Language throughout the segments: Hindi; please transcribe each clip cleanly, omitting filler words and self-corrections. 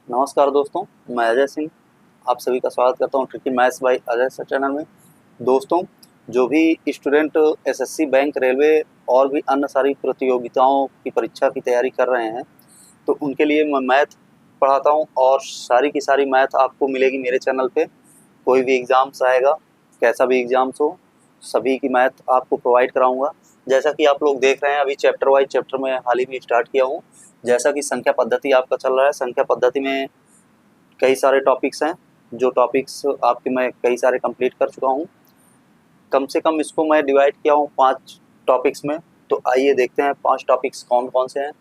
नमस्कार दोस्तों, मैं अजय सिंह आप सभी का स्वागत करता हूं tricky maths by Ajay sir channel में। दोस्तों, जो भी स्टूडेंट एसएससी, बैंक, रेलवे और भी अन्य सारी प्रतियोगिताओं की परीक्षा की तैयारी कर रहे हैं, तो उनके लिए मैं मैथ पढ़ाता हूं और सारी की सारी मैथ आपको मिलेगी मेरे चैनल पे। कोई भी एग्ज़ाम्स आएगा, कैसा भी एग्ज़ाम्स हो, सभी की मैथ आपको प्रोवाइड कराऊँगा। जैसा कि आप लोग देख रहे हैं, अभी चैप्टर वाइज़ चैप्टर मैं हाल ही में स्टार्ट किया हूँ। जैसा कि संख्या पद्धति आपका चल रहा है, संख्या पद्धति में कई सारे टॉपिक्स हैं, जो टॉपिक्स आपके मैं कई सारे कंप्लीट कर चुका हूँ। कम से कम इसको मैं डिवाइड किया हूँ 5 टॉपिक्स में। तो आइए देखते हैं 5 टॉपिक्स कौन-कौन से हैं।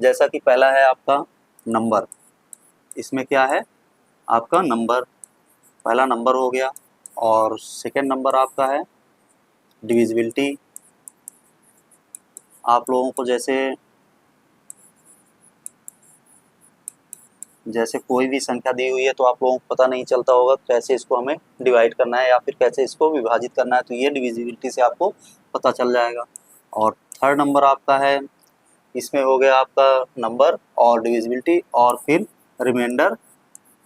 जैसा कि पहला है आपका नंबर। इसमें क्या है? आपका नंबर, पहला नंबर हो गया। और सेकंड नंबर आपका है डिविजिबिलिटी। आप लोगों को जैसे कोई भी संख्या दी हुई है तो आप लोगों को पता नहीं चलता होगा कैसे इसको हमें डिवाइड करना है या फिर कैसे इसको विभाजित करना है, तो ये डिविजिबिलिटी से आपको पता चल जाएगा। और थर्ड नंबर आपका है, इसमें हो गया आपका नंबर और डिविजिबिलिटी और फिर रिमाइंडर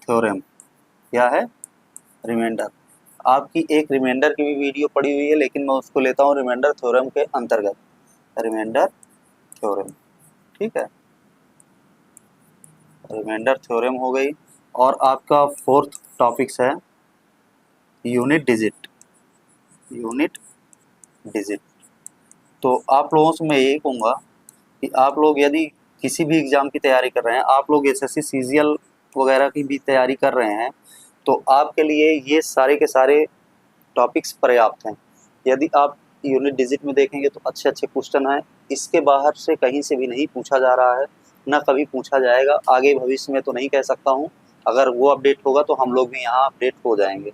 थ्योरम। क्या है? रिमाइंडर। आपकी एक रिमाइंडर की भी वीडियो पड़ी हुई है, लेकिन मैं उसको लेता हूँ रिमाइंडर थ्योरम के अंतर्गत। रिमाइंडर थ्योरम, ठीक है, रिमाइंडर थ्योरम हो गई। और आपका फोर्थ टॉपिक्स है यूनिट डिजिट। Unit digit. तो आप लोगों से मैं यही कहूँगा कि आप लोग यदि किसी भी एग्ज़ाम की तैयारी कर रहे हैं, आप लोग एसएससी सीजीएल वगैरह की भी तैयारी कर रहे हैं, तो आपके लिए ये सारे के सारे टॉपिक्स पर्याप्त हैं। यदि आप यूनिट डिजिट में देखेंगे तो अच्छे अच्छे क्वेश्चन हैं। इसके बाहर से कहीं से भी नहीं पूछा जा रहा है, ना कभी पूछा जाएगा। आगे भविष्य में तो नहीं कह सकता हूँ, अगर वो अपडेट होगा तो हम लोग भी यहाँ अपडेट हो जाएंगे,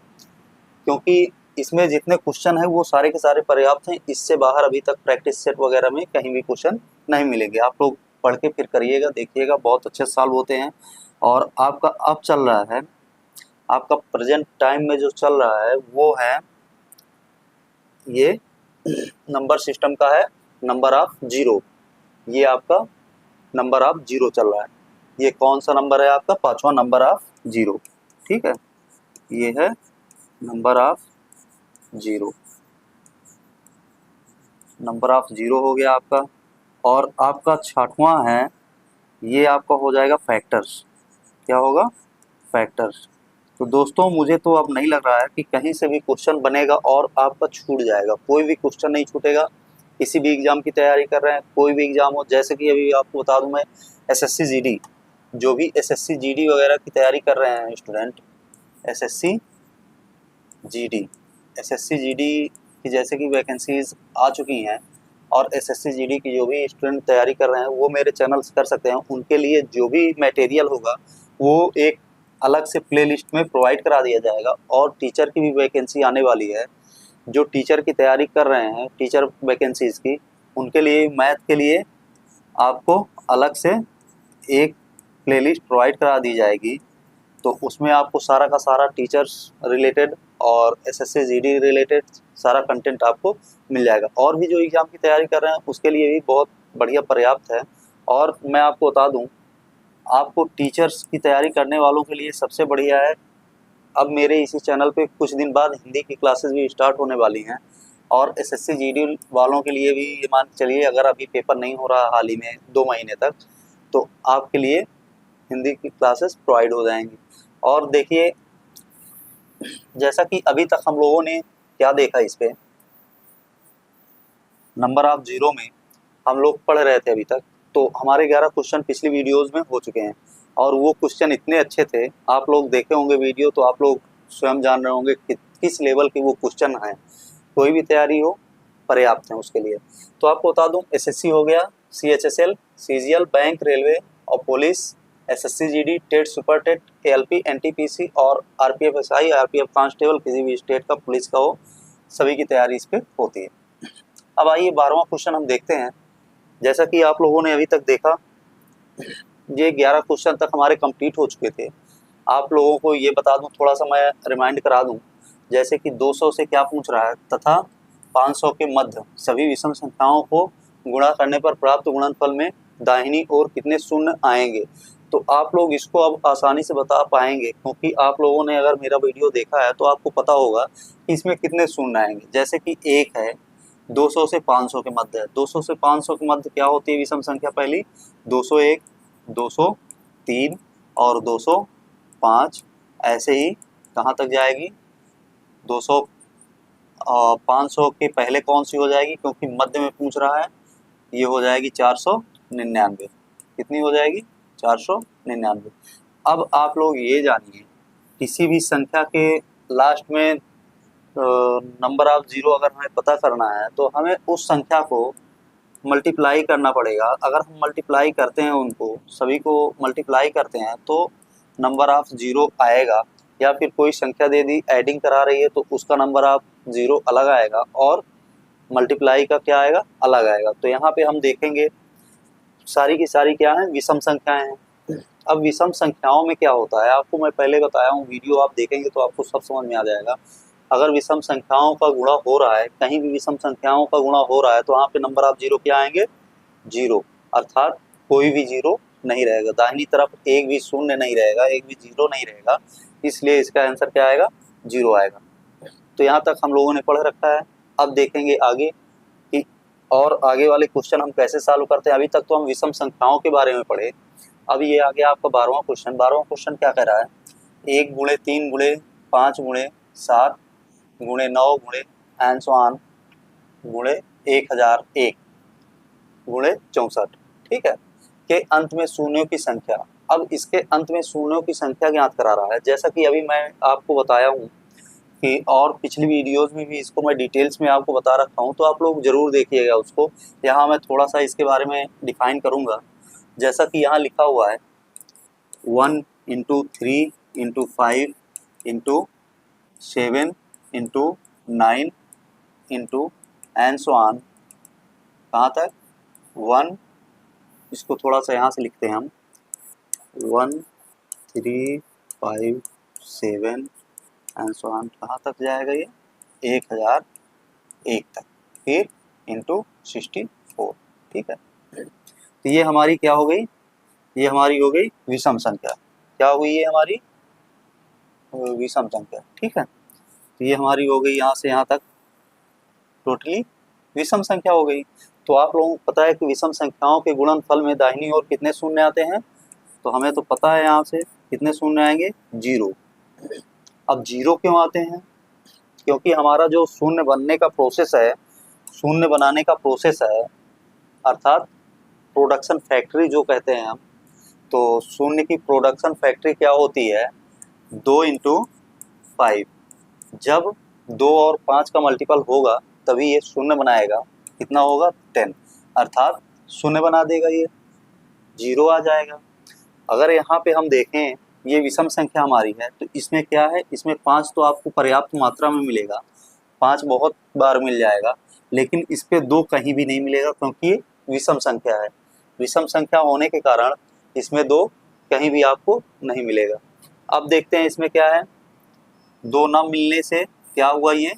क्योंकि इसमें जितने क्वेश्चन हैं वो सारे के सारे पर्याप्त हैं। इससे बाहर अभी तक प्रैक्टिस सेट वगैरह में कहीं भी क्वेश्चन नहीं मिलेंगे। आप लोग पढ़ के फिर करिएगा, देखिएगा, बहुत अच्छे सॉल्व होते हैं। और आपका अब चल रहा है, आपका प्रेजेंट टाइम में जो चल रहा है वो है ये नंबर सिस्टम का है, नंबर ऑफ जीरो। ये आपका नंबर ऑफ जीरो चल रहा है। ये कौन सा नंबर है? आपका पांचवा नंबर ऑफ जीरो, ठीक है। ये है number of zero. Number of zero हो गया आपका। और आपका छठवां है, ये आपका हो जाएगा फैक्टर्स। क्या होगा? फैक्टर्स। तो दोस्तों, मुझे तो अब नहीं लग रहा है कि कहीं से भी क्वेश्चन बनेगा और आपका छूट जाएगा। कोई भी क्वेश्चन नहीं छूटेगा। किसी भी एग्जाम की तैयारी कर रहे हैं, कोई भी एग्जाम हो, जैसे कि अभी आपको बता दूं मैं, एसएससी जीडी, जो भी एसएससी जीडी वगैरह की तैयारी कर रहे हैं student, SSC GD, SSC GD की जैसे कि वैकेंसीज आ चुकी हैं, और एसएससी जीडी की जो भी स्टूडेंट तैयारी कर रहे हैं वो मेरे चैनल से कर सकते हैं। उनके लिए जो भी मटेरियल होगा वो एक अलग से प्लेलिस्ट में प्रोवाइड करा दिया जाएगा। और टीचर की भी वैकेंसी आने वाली है, जो टीचर की तैयारी कर रहे हैं, टीचर वैकेंसीज की, उनके लिए मैथ के लिए आपको अलग से एक प्लेलिस्ट प्रोवाइड करा दी जाएगी। तो उसमें आपको सारा का सारा टीचर्स रिलेटेड और एसएससी जीडी रिलेटेड सारा कंटेंट आपको मिल जाएगा। और भी जो एग्ज़ाम की तैयारी कर रहे हैं उसके लिए भी बहुत बढ़िया पर्याप्त है। और मैं आपको बता दूं, आपको टीचर्स की तैयारी करने वालों के लिए सबसे बढ़िया है, अब मेरे इसी चैनल पे कुछ दिन बाद हिंदी की क्लासेस भी स्टार्ट होने वाली हैं। और एसएससी जीडी वालों के लिए भी ये मान के चलिए, अगर अभी पेपर नहीं हो रहा हाल ही में 2 महीने तक, तो आपके लिए हिंदी की क्लासेस प्रोवाइड हो जाएंगी। और देखिए, जैसा कि अभी तक हम लोगों ने क्या देखा, इस पे नंबर ऑफ जीरो में हम लोग पढ़ रहे थे अभी तक, तो हमारे 11 क्वेश्चन पिछली वीडियोस में हो चुके हैं। और वो क्वेश्चन इतने अच्छे थे, आप लोग देखे होंगे वीडियो तो आप लोग स्वयं जान रहे होंगे कि किस लेवल के वो क्वेश्चन हैं। कोई भी तैयारी हो, पर्याप्त है उसके लिए। तो आपको बता दूं, एसएससी हो गया, सीएचएसएल, सीजीएल, बैंक, रेलवे और पुलिस, SSC GD, TET, super TET, ALP, NTPC और आरपीएफ एसआई, आरपीएफ कांस्टेबल, किसी भी स्टेट का, पुलिस का हो, सभी की तैयारी इस पे होती है। अब आइए 12वां क्वेश्चन हम देखते हैं। जैसा कि आप लोगों ने अभी तक देखा, ये 11 क्वेश्चन तक हमारे कंप्लीट हो चुके थे। आप लोगों को ये बता दूं, थोड़ा सा मैं रिमाइंड करा दूं, जैसे कि 200 से क्या पूछ रहा है, तथा 500 के मध्य सभी विषम संख्याओं को गुणा करने पर प्राप्त गुणनफल में दाहिनी ओर कितने शून्य आएंगे। तो आप लोग इसको अब आसानी से बता पाएंगे, क्योंकि आप लोगों ने अगर मेरा वीडियो देखा है तो आपको पता होगा कि इसमें कितने शून्य आएंगे। जैसे कि एक है 200 से 500 के मध्य है, 200 से 500 के मध्य क्या होती है विषम संख्या पहली? 201, 203 और 205। ऐसे ही कहाँ तक जाएगी? 200 500 के पहले कौन सी हो जाएगी, क्योंकि मध्य में पूछ रहा है, ये हो जाएगी 499। कितनी हो जाएगी? 499। अब आप लोग ये जानिए, किसी भी संख्या के लास्ट में नंबर ऑफ जीरो अगर हमें पता करना है तो हमें उस संख्या को मल्टीप्लाई करना पड़ेगा। अगर हम मल्टीप्लाई करते हैं, उनको सभी को मल्टीप्लाई करते हैं तो नंबर ऑफ जीरो आएगा, या फिर कोई संख्या दे दी एडिंग करा रही है तो उसका नंबर ऑफ जीरो अलग आएगा और मल्टीप्लाई का क्या आएगा? अलग आएगा। तो यहाँ पे हम देखेंगे सारी की सारी क्या है? विषम संख्याएं हैं। अब विषम संख्याओं में क्या होता है आपको मैं पहले बताया हूँ, वीडियो आप देखेंगे तो आपको सब समझ में आ जाएगा। अगर विषम संख्याओं का गुणा हो रहा है, कहीं भी विषम संख्याओं का गुणा हो रहा है, तो वहाँ पे नंबर ऑफ जीरो क्या आएंगे? जीरो, अर्थात कोई भी जीरो नहीं रहेगा, दाहिनी तरफ एक भी शून्य नहीं रहेगा, एक भी जीरो नहीं रहेगा, इसलिए इसका आंसर क्या आएगा? जीरो आएगा। तो यहाँ तक हम लोगों ने पढ़ रखा है। अब देखेंगे आगे कि और आगे वाले क्वेश्चन हम कैसे सॉल्व करते हैं। अभी तक तो हम विषम संख्याओं के बारे में पढ़े, अब ये आ गया आपका 12वां क्वेश्चन। 12वां क्वेश्चन क्या कह रहा है? 1 गुणे 3 गुणे 5 गुणे 7 गुणे 9 गुणे एंड सो ऑन गुणे 1001 गुणे 64, ठीक है, के अंत में शून्यों की संख्या। अब इसके अंत में शून्यों की संख्या ज्ञात करा रहा है। जैसा कि अभी मैं आपको बताया हूँ कि और पिछली वीडियोस में भी इसको मैं डिटेल्स में आपको बता रखा हूँ, तो आप लोग जरूर देखिएगा उसको। यहाँ मैं थोड़ा सा इसके बारे में डिफाइन करूँगा। जैसा कि यहाँ लिखा हुआ है 1 into 3 into 5 into 7 into 9 into and so on, कहाँ तक? 1, इसको थोड़ा सा यहाँ से लिखते हैं हम, 1 3 5 7 एंड सो ऑन, कहाँ तक जाएगा ये? 1001 तक, फिर इंटू 64, ठीक है। तो ये हमारी क्या हो गई? ये हमारी हो गई विषम संख्या। क्या हुई? ये हमारी विषम संख्या, ठीक है। तो ये हमारी हो गई यहाँ से यहाँ तक टोटली विषम संख्या हो गई। तो आप लोगों को पता है कि विषम संख्याओं के गुणनफल में दाहिनी ओर कितने शून्य आते हैं? तो हमें तो पता है यहाँ से कितने शून्य आएंगे? जीरो। अब जीरो क्यों आते हैं? क्योंकि हमारा जो शून्य बनने का प्रोसेस है, शून्य बनाने का प्रोसेस है, अर्थात प्रोडक्शन फैक्ट्री जो कहते हैं हम, तो शून्य की प्रोडक्शन फैक्ट्री क्या होती है? 2 इंटू 5। जब 2 और 5 का मल्टीपल होगा तभी ये शून्य बनाएगा। कितना होगा? 10, अर्थात शून्य बना देगा, ये जीरो आ जाएगा। अगर यहाँ पे हम देखें, ये विषम संख्या हमारी है, तो इसमें क्या है? इसमें 5 तो आपको पर्याप्त मात्रा में मिलेगा, 5 बहुत बार मिल जाएगा, लेकिन इस पे 2 कहीं भी नहीं मिलेगा, क्योंकि ये विषम संख्या है। विषम संख्या होने के कारण इसमें 2 कहीं भी आपको नहीं मिलेगा। अब देखते हैं इसमें क्या है। 2 ना मिलने से क्या हुआ? ये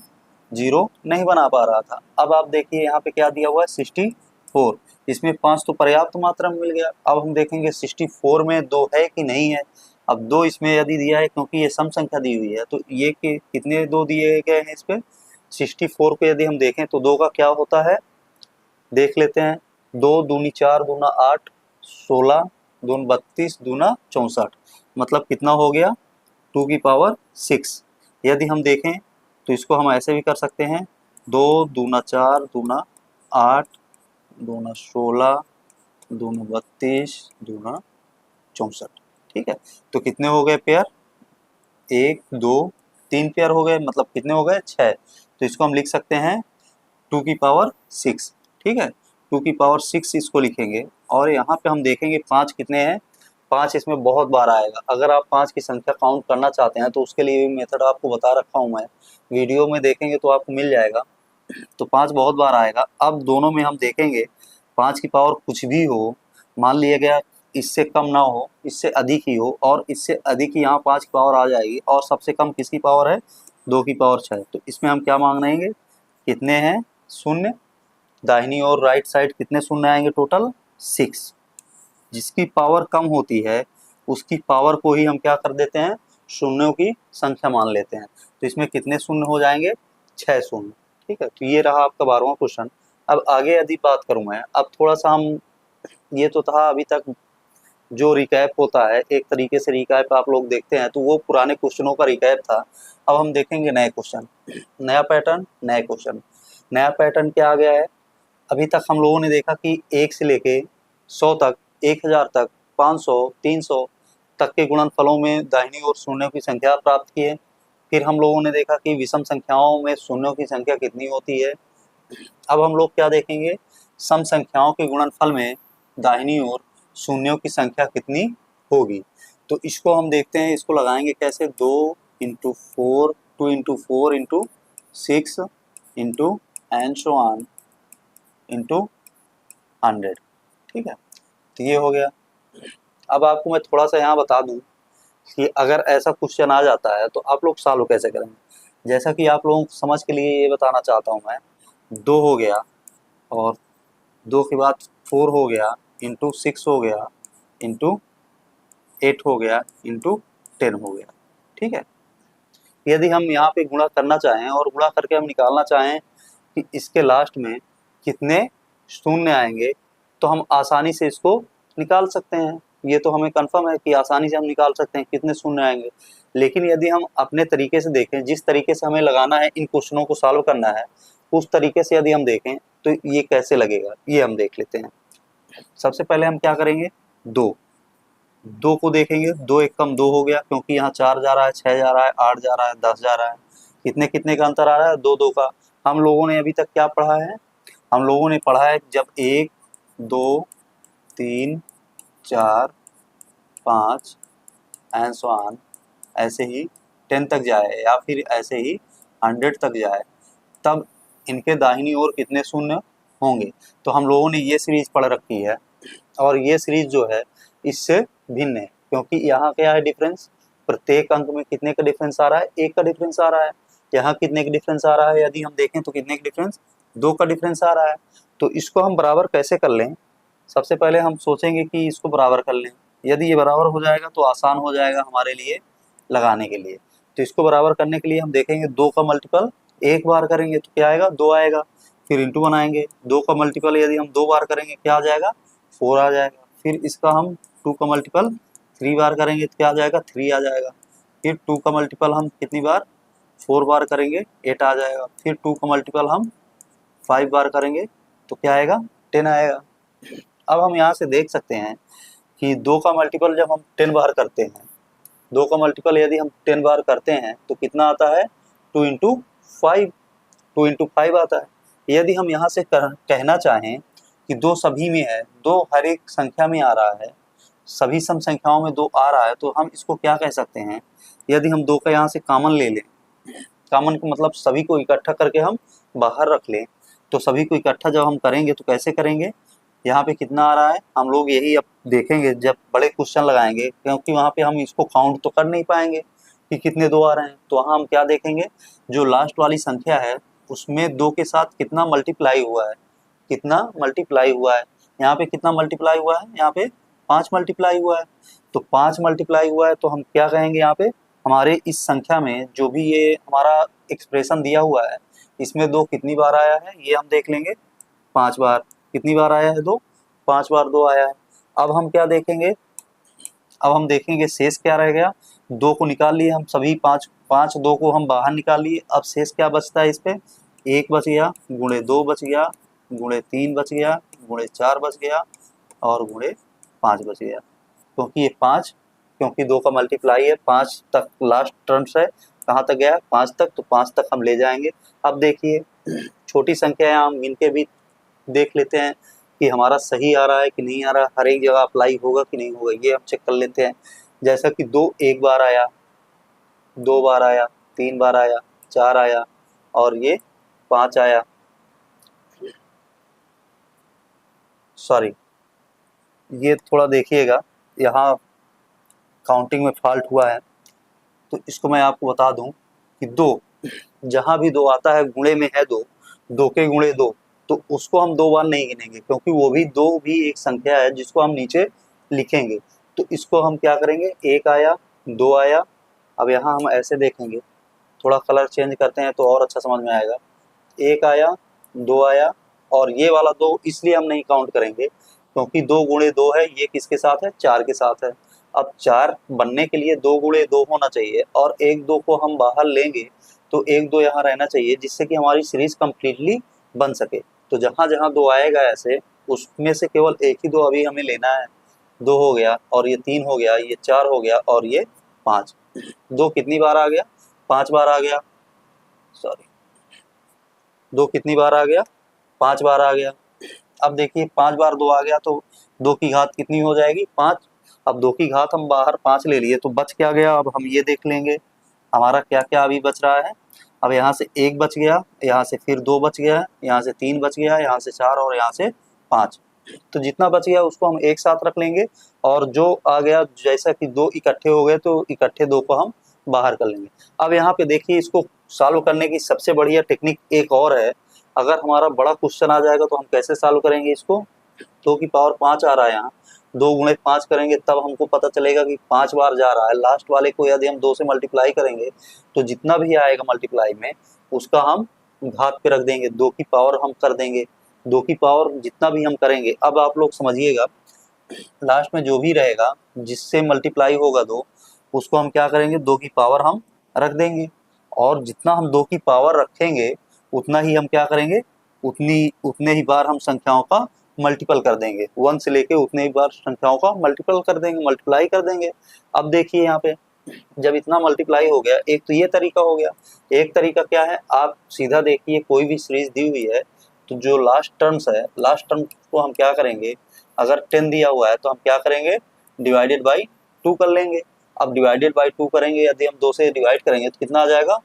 जीरो नहीं बना पा रहा था। अब आप देखिए यहाँ पे क्या दिया हुआ है? 64। इसमें 5 तो पर्याप्त मात्रा में मिल गया। अब हम देखेंगे 64 में 2 है कि नहीं है। अब 2 इसमें यदि दिया है, क्योंकि ये सम संख्या दी हुई है, तो ये कितने 2 दिए गए हैं इस पे? 64 को यदि हम देखें तो 2 का क्या होता है देख लेते हैं। 2 दूनी 4 दूना 8 16 दून 32 दूना 64, मतलब कितना हो गया? 2 की पावर 6। यदि हम देखें तो इसको हम ऐसे भी कर सकते हैं, 2 दूना 4 दूना 8 दूना 16 दूना 32 दूना 64, ठीक है। तो कितने हो गए पेयर? 1 2 3 पेयर हो गए, मतलब कितने हो गए? 6। तो इसको हम लिख सकते हैं 2 की पावर 6, ठीक है। 2 की पावर 6 इसको लिखेंगे। और यहाँ पे हम देखेंगे 5 कितने हैं? 5 इसमें बहुत बार आएगा। अगर आप 5 की संख्या काउंट करना चाहते हैं तो उसके लिए भी मेथड आपको बता रखा हूँ मैं, वीडियो में देखेंगे तो आपको मिल जाएगा। तो 5 बहुत बार आएगा। अब दोनों में हम देखेंगे 5 की पावर कुछ भी हो, मान लिया गया इससे कम ना हो, इससे अधिक ही हो, और इससे अधिक ही यहाँ 5 की पावर आ जाएगी, और सबसे कम किसकी पावर है? 2 की पावर 6। तो इसमें हम क्या मांग लेंगे? कितने हैं? शून्य। दाहिनी और राइट साइड कितने शून्य आएंगे? टोटल 6। जिसकी पावर कम होती है उसकी पावर को ही हम क्या कर देते हैं, शून्यों की संख्या मान लेते हैं। तो इसमें कितने शून्य हो जाएंगे, 6 शून्य। ठीक है, तो ये रहा आपका 12वां क्वेश्चन। अब आगे यदि बात करूं मैं, अब थोड़ा सा हम, ये तो था अभी तक जो रिकैप होता है, एक तरीके से रिकैप आप लोग देखते हैं तो वो पुराने क्वेश्चनों का रिकैप था। अब हम देखेंगे नए क्वेश्चन, नया पैटर्न, नए क्वेश्चन। नया पैटर्न क्या आ गया है, अभी तक हम लोगों ने देखा कि 1 से लेके 100 तक, 1000 तक, 500, 300 तक के गुणनफलों में दाहिनी ओर शून्यों की संख्या प्राप्त की है। फिर हम लोगों ने देखा कि विषम संख्याओं में शून्यों की संख्या कितनी होती है। अब हम लोग क्या देखेंगे, सम संख्याओं के गुणनफल में दाहिनी ओर शून्यों की संख्या कितनी होगी। तो इसको हम देखते हैं, इसको लगाएंगे कैसे, 2 × 4, 2 × 4 × 6 × and so on × 100। ठीक है, तो ये हो गया। अब आपको मैं थोड़ा सा यहाँ बता दूं कि अगर ऐसा क्वेश्चन आ जाता है तो आप लोग सॉल्व कैसे करेंगे। जैसा कि आप लोगों को समझ के लिए ये बताना चाहता हूँ मैं, 2 हो गया और 2 के बाद 4 हो गया, इंटू 6 हो गया, इंटू 8 हो गया, इंटू 10 हो गया। ठीक है, यदि हम यहाँ पे गुणा करना चाहें और गुणा करके हम निकालना चाहें कि इसके लास्ट में कितने शून्य आएंगे, तो हम आसानी से इसको निकाल सकते हैं। ये तो हमें कंफर्म है कि आसानी से हम निकाल सकते हैं कितने शून्य आएंगे। लेकिन यदि हम अपने तरीके से देखें, जिस तरीके से हमें लगाना है, इन क्वेश्चनों को सॉल्व करना है, उस तरीके से यदि हम देखें तो ये कैसे लगेगा, ये हम देख लेते हैं। सबसे पहले हम क्या करेंगे, 2 को देखेंगे। 2 एक कम 2 हो गया, क्योंकि यहाँ 4 जा रहा है, 6 जा रहा है, 8 जा रहा है, 10 जा रहा है। कितने कितने का अंतर आ रहा है, 2 2 का। हम लोगों ने अभी तक क्या पढ़ा है, हम लोगों ने पढ़ा है जब 1 2 3 4 5 एंड सो ऑन ऐसे ही 10 तक जाए या फिर ऐसे ही 100 तक जाए, तब इनके दाहिनी ओर कितने शून्य होंगे। तो हम लोगों ने ये सीरीज पढ़ रखी है और ये सीरीज जो है इससे भिन्न है, क्योंकि यहाँ क्या है डिफरेंस, प्रत्येक अंक में कितने का डिफरेंस आ रहा है, 1 का डिफरेंस आ रहा है। यहाँ कितने का डिफरेंस आ रहा है, यदि हम देखें तो कितने का डिफरेंस, 2 का डिफरेंस आ रहा है। तो इसको हम बराबर कैसे कर लें, सबसे पहले हम सोचेंगे कि इसको बराबर कर लें। यदि ये बराबर हो जाएगा तो आसान हो जाएगा हमारे लिए लगाने के लिए। तो इसको बराबर करने के लिए हम देखेंगे 2 का मल्टीपल एक बार करेंगे तो क्या आएगा, 2 आएगा। फिर इंटू बनाएंगे, 2 का मल्टीपल यदि हम 2 बार करेंगे क्या आ जाएगा, 4 आ जाएगा। फिर इसका हम 2 का मल्टीपल 3 बार करेंगे तो क्या आ जाएगा, 3 आ जाएगा। फिर 2 का मल्टीपल हम कितनी बार, 4 बार करेंगे, 8 आ जाएगा। फिर 2 का मल्टीपल हम 5 बार करेंगे तो क्या आएगा, 10 आएगा। अब हम यहाँ से देख सकते हैं कि 2 का मल्टीपल जब हम 10 बार करते हैं, 2 का मल्टीपल यदि हम 10 बार करते हैं तो कितना आता है, 2 × 5, 2 × 5 आता है। यदि हम यहाँ से कहना चाहें कि 2 सभी में है, 2 हर एक संख्या में आ रहा है, सभी सम संख्याओं में 2 आ रहा है, तो हम इसको क्या कह सकते हैं, यदि हम 2 का यहाँ से कॉमन ले लें, कॉमन का मतलब सभी को इकट्ठा करके हम बाहर रख लें, तो सभी को इकट्ठा जब हम करेंगे तो कैसे करेंगे, यहाँ पे कितना आ रहा है हम लोग यही अब देखेंगे जब बड़े क्वेश्चन लगाएंगे, क्योंकि वहाँ पे हम इसको काउंट तो कर नहीं पाएंगे कि कितने 2 आ रहे हैं। तो वहाँ हम क्या देखेंगे, जो लास्ट वाली संख्या है उसमें 2 के साथ कितना मल्टीप्लाई हुआ है, कितना मल्टीप्लाई हुआ है। यहाँ पे कितना मल्टीप्लाई हुआ है, यहाँ पे 5 मल्टीप्लाई हुआ है। तो 5 मल्टीप्लाई हुआ है तो हम क्या कहेंगे, यहाँ पे हमारे इस संख्या में जो भी ये हमारा एक्सप्रेशन दिया हुआ है, इसमें 2 कितनी बार आया है ये हम देख लेंगे, 5 बार। कितनी बार आया है, 2, 5 बार 2 आया है। अब हम क्या देखेंगे, अब हम देखेंगे शेष क्या रह गया, 2 को निकाल लिए हम सभी, 5 2 को हम बाहर निकाल लिए। अब शेष क्या बचता है, इस पे 1 बच गया, गुणे 2 बच गया, गुणे 3 बच गया, गुणे 4 बच गया और गुणे 5 बच गया। क्योंकि ये 5, क्योंकि 2 का मल्टीप्लाई है, 5 तक लास्ट टर्म्स है, कहाँ तक गया, 5 तक, तो 5 तक हम ले जाएंगे। अब देखिए छोटी संख्या है, हम इनके भी देख लेते हैं कि हमारा सही आ रहा है कि नहीं आ रहा, हर एक जगह अप्लाई होगा कि नहीं होगा, ये हम चेक कर लेते हैं। जैसा कि 2 एक बार आया, 2 बार आया, 3 बार आया, 4 आया और ये 5 आया, सॉरी ये थोड़ा देखिएगा यहाँ काउंटिंग में फॉल्ट हुआ है, तो इसको मैं आपको बता दूं कि 2 जहाँ भी 2 आता है गुणे में है 2, 2 के गुणे 2, तो उसको हम 2 बार नहीं गिनेंगे, क्योंकि वो भी 2 भी एक संख्या है जिसको हम नीचे लिखेंगे। तो इसको हम क्या करेंगे, एक आया, दो आया, अब यहाँ हम ऐसे देखेंगे, थोड़ा कलर चेंज करते हैं तो और अच्छा समझ में आएगा। एक आया, दो आया, और ये वाला दो इसलिए हम नहीं काउंट करेंगे क्योंकि 2 गुणे 2 है, ये किसके साथ है, 4 के साथ है। अब 4 बनने के लिए 2 गुणे 2 होना चाहिए, और 1 2 को हम बाहर लेंगे तो 1 2 यहाँ रहना चाहिए, जिससे कि हमारी सीरीज कंप्लीटली बन सके। तो जहाँ जहाँ 2 आएगा ऐसे, उसमें से केवल एक ही 2 अभी हमें लेना है। 2 हो गया, और ये 3 हो गया, ये 4 हो गया, और ये 5। 2 कितनी बार आ गया, 5 बार आ गया, सॉरी, 2 कितनी बार आ गया, 5 बार आ गया। अब देखिए 5 बार 2 आ गया तो 2 की घात कितनी हो जाएगी, 5। अब 2 की घात हम बाहर 5 ले लिए तो बच क्या गया, अब हम ये देख लेंगे हमारा क्या क्या अभी बच रहा है। अब यहाँ से 1 बच गया, यहाँ से फिर 2 बच गया, यहाँ से 3 बच गया, यहाँ से 4 और यहाँ से 5। तो जितना बच गया उसको हम एक साथ रख लेंगे, और जो आ गया, जैसा कि 2 इकट्ठे हो गए तो इकट्ठे 2 को हम बाहर कर लेंगे। अब यहाँ पे देखिए, इसको सॉल्व करने की सबसे बढ़िया टेक्निक एक और है। अगर हमारा बड़ा क्वेश्चन आ जाएगा तो हम कैसे सॉल्व करेंगे इसको, 2 की पावर 5 आ रहा है यहाँ, 2 गुणे 5 करेंगे तब हमको पता चलेगा कि 5 बार जा रहा है। लास्ट वाले को यदि हम 2 से मल्टीप्लाई करेंगे तो जितना भी आएगा मल्टीप्लाई में उसका हम घात पे रख देंगे, 2 की पावर हम कर देंगे, 2 की पावर जितना भी हम करेंगे। अब आप लोग समझिएगा, लास्ट में जो भी रहेगा जिससे मल्टीप्लाई होगा 2, उसको हम क्या करेंगे, 2 की पावर हम रख देंगे, और जितना हम 2 की पावर रखेंगे उतना ही हम क्या करेंगे, उतने ही बार हम संख्याओं का मल्टीपल कर देंगे, 1 से लेके उतने ही बार संख्याओं का मल्टीपल कर देंगे, मल्टीप्लाई कर देंगे। अब देखिए यहाँ पे जब इतना मल्टीप्लाई हो गया, एक तो ये तरीका हो गया। एक तरीका क्या है, आप सीधा देखिए, कोई भी सीरीज दी हुई है तो जो लास्ट टर्म्स है, लास्ट टर्म को हम क्या करेंगे, अगर 10 दिया हुआ है तो हम क्या करेंगे, डिवाइडेड बाई 2 कर लेंगे। अब डिवाइडेड बाई 2 करेंगे, यदि हम 2 से डिवाइड करेंगे तो कितना आ जाएगा,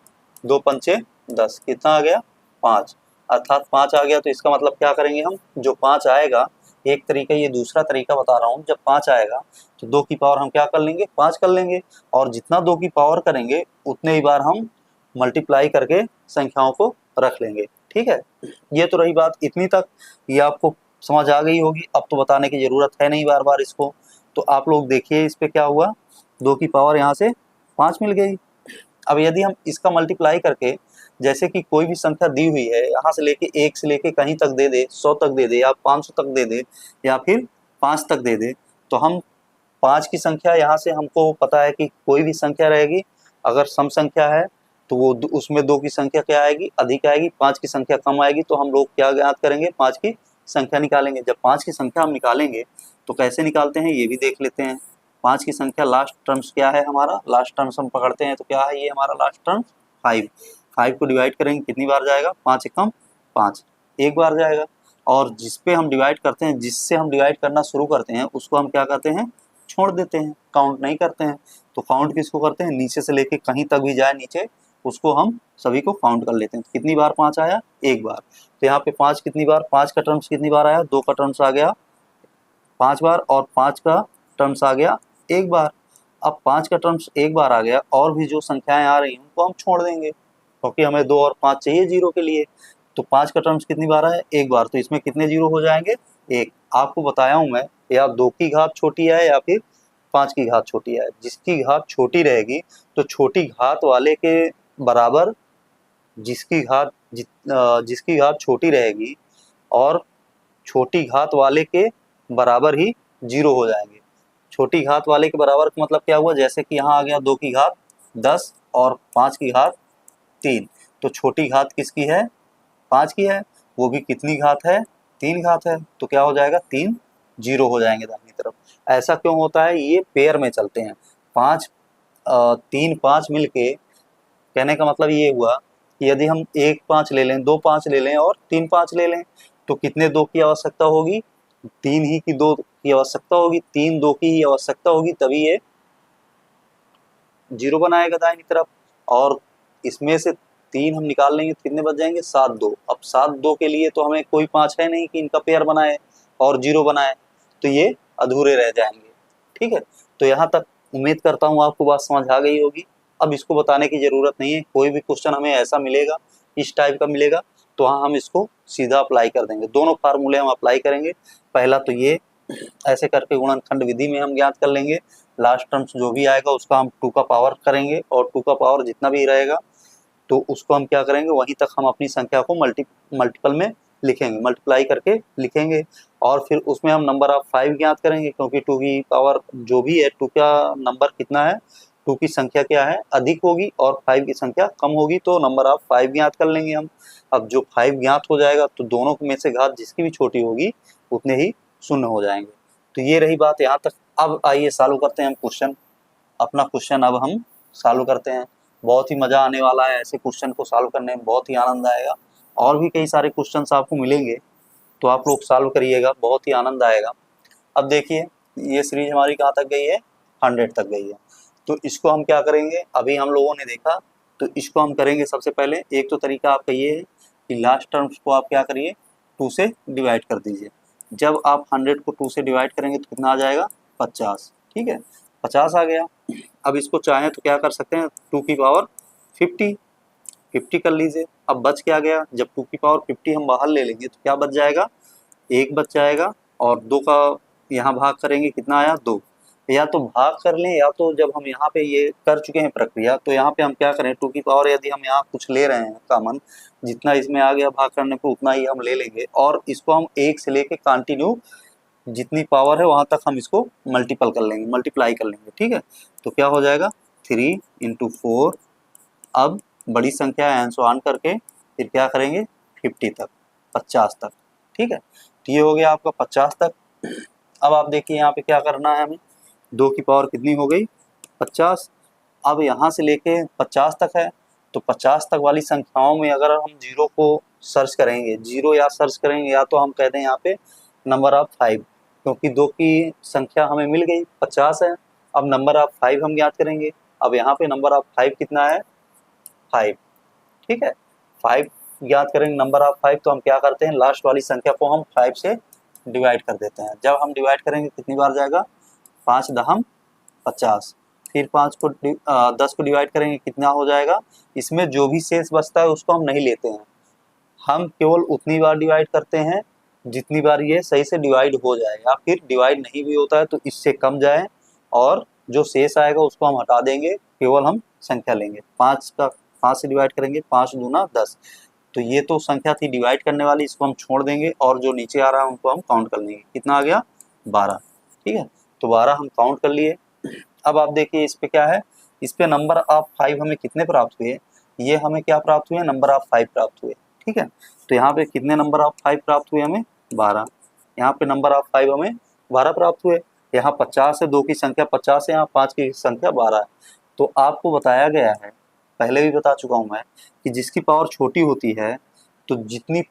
2 पंचे 10, कितना आ गया, 5, अर्थात 5 आ गया। तो इसका मतलब क्या करेंगे हम, जो 5 आएगा, एक तरीका, ये दूसरा तरीका बता रहा हूँ, जब 5 आएगा तो 2 की पावर हम क्या कर लेंगे, 5 कर लेंगे, और जितना 2 की पावर करेंगे उतने ही बार हम मल्टीप्लाई करके संख्याओं को रख लेंगे। ठीक है, ये तो रही बात इतनी तक, ये आपको समझ आ गई होगी, अब तो बताने की जरूरत है नहीं बार बार इसको। तो आप लोग देखिए इस पे क्या हुआ, 2 की पावर यहाँ से 5 मिल गई। अब यदि हम इसका मल्टीप्लाई करके, जैसे कि कोई भी संख्या दी हुई है, यहाँ से लेके 1 से लेके कहीं तक दे दे, 100 तक दे दे, या 500 तक दे दे, या फिर 5 तक दे दे, तो हम 5 की संख्या, यहाँ से हमको पता है कि कोई भी संख्या रहेगी, अगर सम संख्या है तो वो उसमें 2 की संख्या क्या आएगी, अधिक आएगी, 5 की संख्या कम आएगी, तो हम लोग क्या ज्ञात करेंगे, 5 की संख्या निकालेंगे। जब 5 की संख्या हम निकालेंगे तो कैसे निकालते हैं ये भी देख लेते हैं। 5 की संख्या लास्ट टर्म्स क्या है हमारा, लास्ट टर्म्स हम पकड़ते हैं तो क्या है, ये हमारा लास्ट टर्म 5। 5 को डिवाइड करेंगे कितनी बार जाएगा, 5 एकम 5, एक बार जाएगा। और जिस पे हम डिवाइड करते हैं, जिससे हम डिवाइड करना शुरू करते हैं, उसको हम क्या करते हैं, छोड़ देते हैं, काउंट नहीं करते हैं। तो काउंट किसको करते हैं, नीचे से लेके कहीं तक भी जाए नीचे, उसको हम सभी को काउंट कर लेते हैं। कितनी बार 5 आया, एक बार। तो यहाँ पे 5 कितनी बार, 5 का टर्म्स कितनी बार आया, 2 का टर्म्स आ गया 5 बार, और 5 का टर्म्स आ गया एक बार। अब 5 का टर्म्स एक बार आ गया, और भी जो संख्याएं आ रही हैं उनको हम छोड़ देंगे, क्योंकि हमें 2 और 5 चाहिए जीरो के लिए। तो 5 का टर्म्स कितनी बार है, एक बार, तो इसमें कितने जीरो हो जाएंगे, एक। आपको बताया हूं मैं, या 2 की घात छोटी है या फिर 5 की घात छोटी है। जिसकी घात छोटी रहेगी तो छोटी घात वाले के बराबर, जिसकी घात छोटी रहेगी और छोटी घात वाले के बराबर ही जीरो हो जाएंगे। छोटी घात वाले के बराबर का मतलब क्या हुआ, जैसे कि यहाँ आ गया 2 की घात 10 और 5 की घात 3, तो छोटी घात किसकी है, 5 की है, वो भी कितनी घात है, 3 घात है, तो क्या हो जाएगा, 3 जीरो हो जाएंगे दाहिनी तरफ। ऐसा क्यों होता है, ये पेयर में चलते हैं, 3 5 मिलके, कहने का मतलब ये हुआ कि यदि हम 1 5 ले लें, 2 5 ले लें और 3 5 ले लें, तो कितने 2 की आवश्यकता होगी, 3 ही की 2 की आवश्यकता होगी, 3 2 की ही आवश्यकता होगी, तभी ये जीरो बनाएगा दाहिनी तरफ। और इसमें से 3 हम निकाल लेंगे तो कितने बच जाएंगे, 7 2। अब 7 2 के लिए तो हमें कोई 5 है नहीं कि इनका पेयर बनाए और जीरो बनाए, तो ये अधूरे रह जाएंगे। ठीक है, तो यहाँ तक उम्मीद करता हूँ आपको बात समझ आ गई होगी। अब इसको बताने की जरूरत नहीं है, कोई भी क्वेश्चन हमें ऐसा मिलेगा, इस टाइप का मिलेगा, तो हाँ हम इसको सीधा अप्लाई कर देंगे। दोनों फार्मूले हम अप्लाई करेंगे। पहला तो ये ऐसे करके गुणनखंड विधि में हम ज्ञात कर लेंगे। लास्ट टर्म्स जो भी आएगा उसका हम 2 का पावर करेंगे और 2 का पावर जितना भी रहेगा तो उसको हम क्या करेंगे, वहीं तक हम अपनी संख्या को मल्टीपल में लिखेंगे, मल्टीप्लाई करके लिखेंगे। और फिर उसमें हम नंबर ऑफ 5 ज्ञात करेंगे, क्योंकि 2 की पावर जो भी है, 2 का नंबर कितना है, 2 की संख्या क्या है, अधिक होगी और 5 की संख्या कम होगी, तो नंबर ऑफ 5 ज्ञात कर लेंगे हम। अब जो 5 ज्ञात हो जाएगा तो दोनों में से घात जिसकी भी छोटी होगी उतने ही शून्य हो जाएंगे। तो ये रही बात यहाँ तक। अब आइए चालू करते हैं हम क्वेश्चन, अपना क्वेश्चन अब हम चालू करते हैं। बहुत ही मज़ा आने वाला है, ऐसे क्वेश्चन को सॉल्व करने में बहुत ही आनंद आएगा। और भी कई सारे क्वेश्चंस आपको मिलेंगे तो आप लोग सॉल्व करिएगा, बहुत ही आनंद आएगा। अब देखिए ये सीरीज हमारी कहाँ तक गई है, 100 तक गई है। तो इसको हम क्या करेंगे, अभी हम लोगों ने देखा, तो इसको हम करेंगे सबसे पहले। एक तो तरीका आपका ये है कि लास्ट टर्म्स को आप क्या करिए, 2 से डिवाइड कर दीजिए। जब आप 100 को 2 से डिवाइड करेंगे तो कितना आ जाएगा, 50। ठीक है, 50 आ गया। अब इसको चाहें तो क्या कर सकते हैं, 2 की पावर 50 कर लीजिए। अब बच क्या गया, जब 2 की पावर 50 हम बाहर ले लेंगे तो क्या बच जाएगा, 1 बच जाएगा। और 2 का यहाँ भाग करेंगे, कितना आया, 2। या तो भाग कर लें, या तो जब हम यहाँ पे ये कर चुके हैं प्रक्रिया, तो यहाँ पे हम क्या करें, 2 की पावर यदि हम यहाँ कुछ ले रहे हैं कॉमन, जितना इसमें आ गया भाग करने पे उतना ही हम ले लेंगे, और इसको हम 1 से लेके कंटिन्यू जितनी पावर है वहां तक हम इसको मल्टीपल कर लेंगे, मल्टीप्लाई कर लेंगे। ठीक है, तो क्या हो जाएगा, 3 × 4। अब बड़ी संख्या एंसो ऑन करके फिर क्या करेंगे, 50 तक, 50 तक। ठीक है, तो ये हो गया आपका 50 तक। अब आप देखिए यहाँ पे क्या करना है हमें, 2 की पावर कितनी हो गई, 50। अब यहाँ से लेके 50 तक है, तो 50 तक वाली संख्याओं में अगर हम जीरो को सर्च करेंगे, जीरो या सर्च करेंगे, या तो हम कहते हैं यहाँ पे नंबर ऑफ 5, क्योंकि 2 की संख्या हमें मिल गई, 50 है। अब नंबर ऑफ 5 हम ज्ञात करेंगे। अब यहाँ पे नंबर ऑफ 5 कितना है, 5। ठीक है, 5 ज्ञात करेंगे नंबर ऑफ 5, तो हम क्या करते हैं, लास्ट वाली संख्या को हम 5 से डिवाइड कर देते हैं। जब हम डिवाइड करेंगे कितनी बार जाएगा, 5 दहम 50। फिर 10 को डिवाइड करेंगे, कितना हो जाएगा, इसमें जो भी शेष बचता है उसको हम नहीं लेते हैं, हम केवल उतनी बार डिवाइड करते हैं जितनी बार ये सही से डिवाइड हो जाए, या फिर डिवाइड नहीं भी होता है तो इससे कम जाए, और जो शेष आएगा उसको हम हटा देंगे, केवल हम संख्या लेंगे। 5 से डिवाइड करेंगे, 5 दूना 10। तो ये तो संख्या थी डिवाइड करने वाली, इसको हम छोड़ देंगे, और जो नीचे आ रहा है उनको हम काउंट कर लेंगे। कितना आ गया, 12। ठीक है, तो 12 हम काउंट कर लिए। अब आप देखिए इस पे क्या है, इस पे नंबर ऑफ 5 हमें कितने प्राप्त हुए, ये हमें क्या प्राप्त हुए, नंबर ऑफ 5 प्राप्त हुए। ठीक है, तो यहाँ पे कितने नंबर ऑफ 5 प्राप्त हुए हमें, 12। यहाँ पे नंबर ऑफ 5 हमें 12 प्राप्त हुए। यहाँ 50 है, 2 की संख्या 50 है, यहाँ 5 की संख्या 12 है। तो आपको बताया गया है, पहले भी बता चुका हूँ मैं, कि जिसकी पावर छोटी होती है, तो जिसकी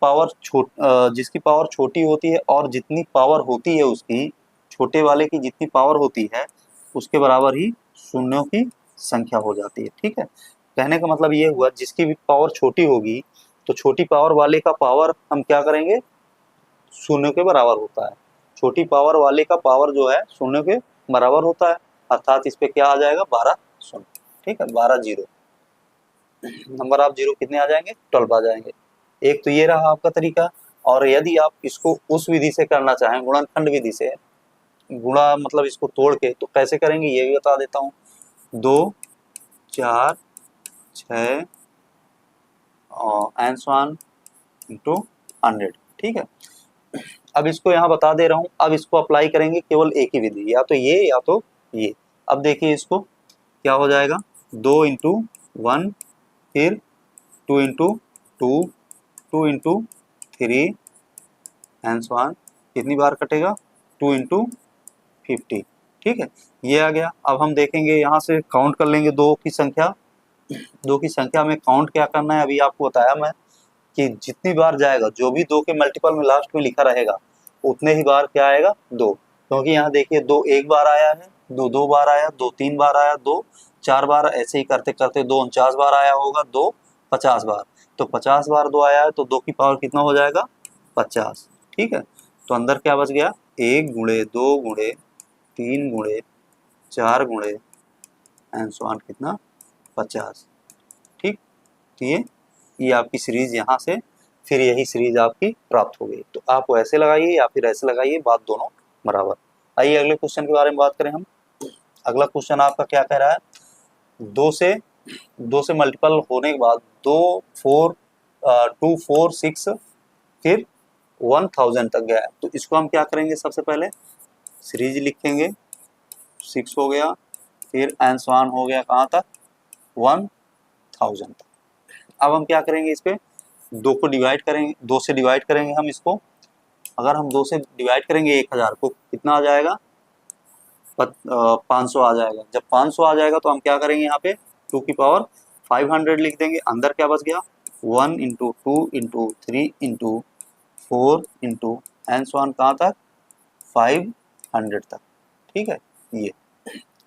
पावर छोटी होती है और जितनी पावर होती है उसकी, छोटे वाले की जितनी पावर होती है उसके बराबर ही शून्यों की संख्या हो जाती है। ठीक है, कहने का मतलब ये हुआ, जिसकी भी पावर छोटी होगी तो छोटी पावर वाले का पावर हम क्या करेंगे, शून्य के बराबर होता है। छोटी पावर वाले का पावर जो है शून्य के बराबर होता है, अर्थात इस पे क्या आ जाएगा, 12 शून्य। ठीक है, 12 जीरो, नंबर ऑफ जीरो कितने आ जाएंगे, 12 आ जाएंगे। एक तो ये रहा आपका तरीका। और यदि आप इसको उस विधि से करना चाहें, गुणनखंड विधि से, गुणा मतलब इसको तोड़ के, तो कैसे करेंगे ये भी बता देता हूँ। 2, 4, 6 एंड सो ऑन इंटू 100। ठीक है, अब इसको यहाँ बता दे रहा हूँ, अब इसको अप्लाई करेंगे केवल एक ही विधि, या तो ये या तो ये। अब देखिए इसको क्या हो जाएगा, 2 × 1, फिर 2 × 2, 2 × 3 एंड सो ऑन, कितनी बार कटेगा, 2 × 50। ठीक है, ये आ गया। अब हम देखेंगे यहाँ से काउंट कर लेंगे 2 की संख्या। 2 की संख्या में काउंट क्या करना है, अभी आपको बताया मैं कि जितनी बार जाएगा, जो भी 2 के मल्टीपल में लास्ट में लिखा रहेगा उतने ही बार क्या आएगा, 2। क्योंकि यहाँ देखिए 2 एक बार आया है, 2 2 बार आया, 2 3 बार आया, 2 4 बार, ऐसे ही करते करते 2 49 बार आया होगा, 2 50 बार। तो 50 बार 2 आया है, तो 2 की पावर कितना हो जाएगा, 50। ठीक है, तो अंदर क्या बच गया, 1 × 2 × 3 × 4 × एंड सो ऑन, कितना, 50। ठीक, तो ये आपकी सीरीज यहाँ से फिर यही सीरीज आपकी प्राप्त हो गई। तो आप ऐसे लगाइए या फिर ऐसे लगाइए, बात दोनों बराबर। आइए अगले क्वेश्चन के बारे में बात करें हम। अगला क्वेश्चन आपका क्या कह रहा है, दो से मल्टीपल होने के बाद 2 4 6 फिर 1000 तक गया है, तो इसको हम क्या करेंगे, सबसे पहले सीरीज लिखेंगे, 6 हो गया, फिर एंड सो ऑन हो गया कहाँ तक, 1000 तक। अब हम क्या करेंगे, इस पे 2 को डिवाइड करेंगे, 2 से डिवाइड करेंगे हम इसको। अगर हम 2 से डिवाइड करेंगे 1000 को, कितना आ जाएगा, 500 आ जाएगा। जब 500 आ जाएगा तो हम क्या करेंगे, यहाँ पे 2 की पावर 500 लिख देंगे। अंदर क्या बच गया, 1 into 2 into 3 into 4 into and so on कहाँ तक, 500 तक। ठीक है, ये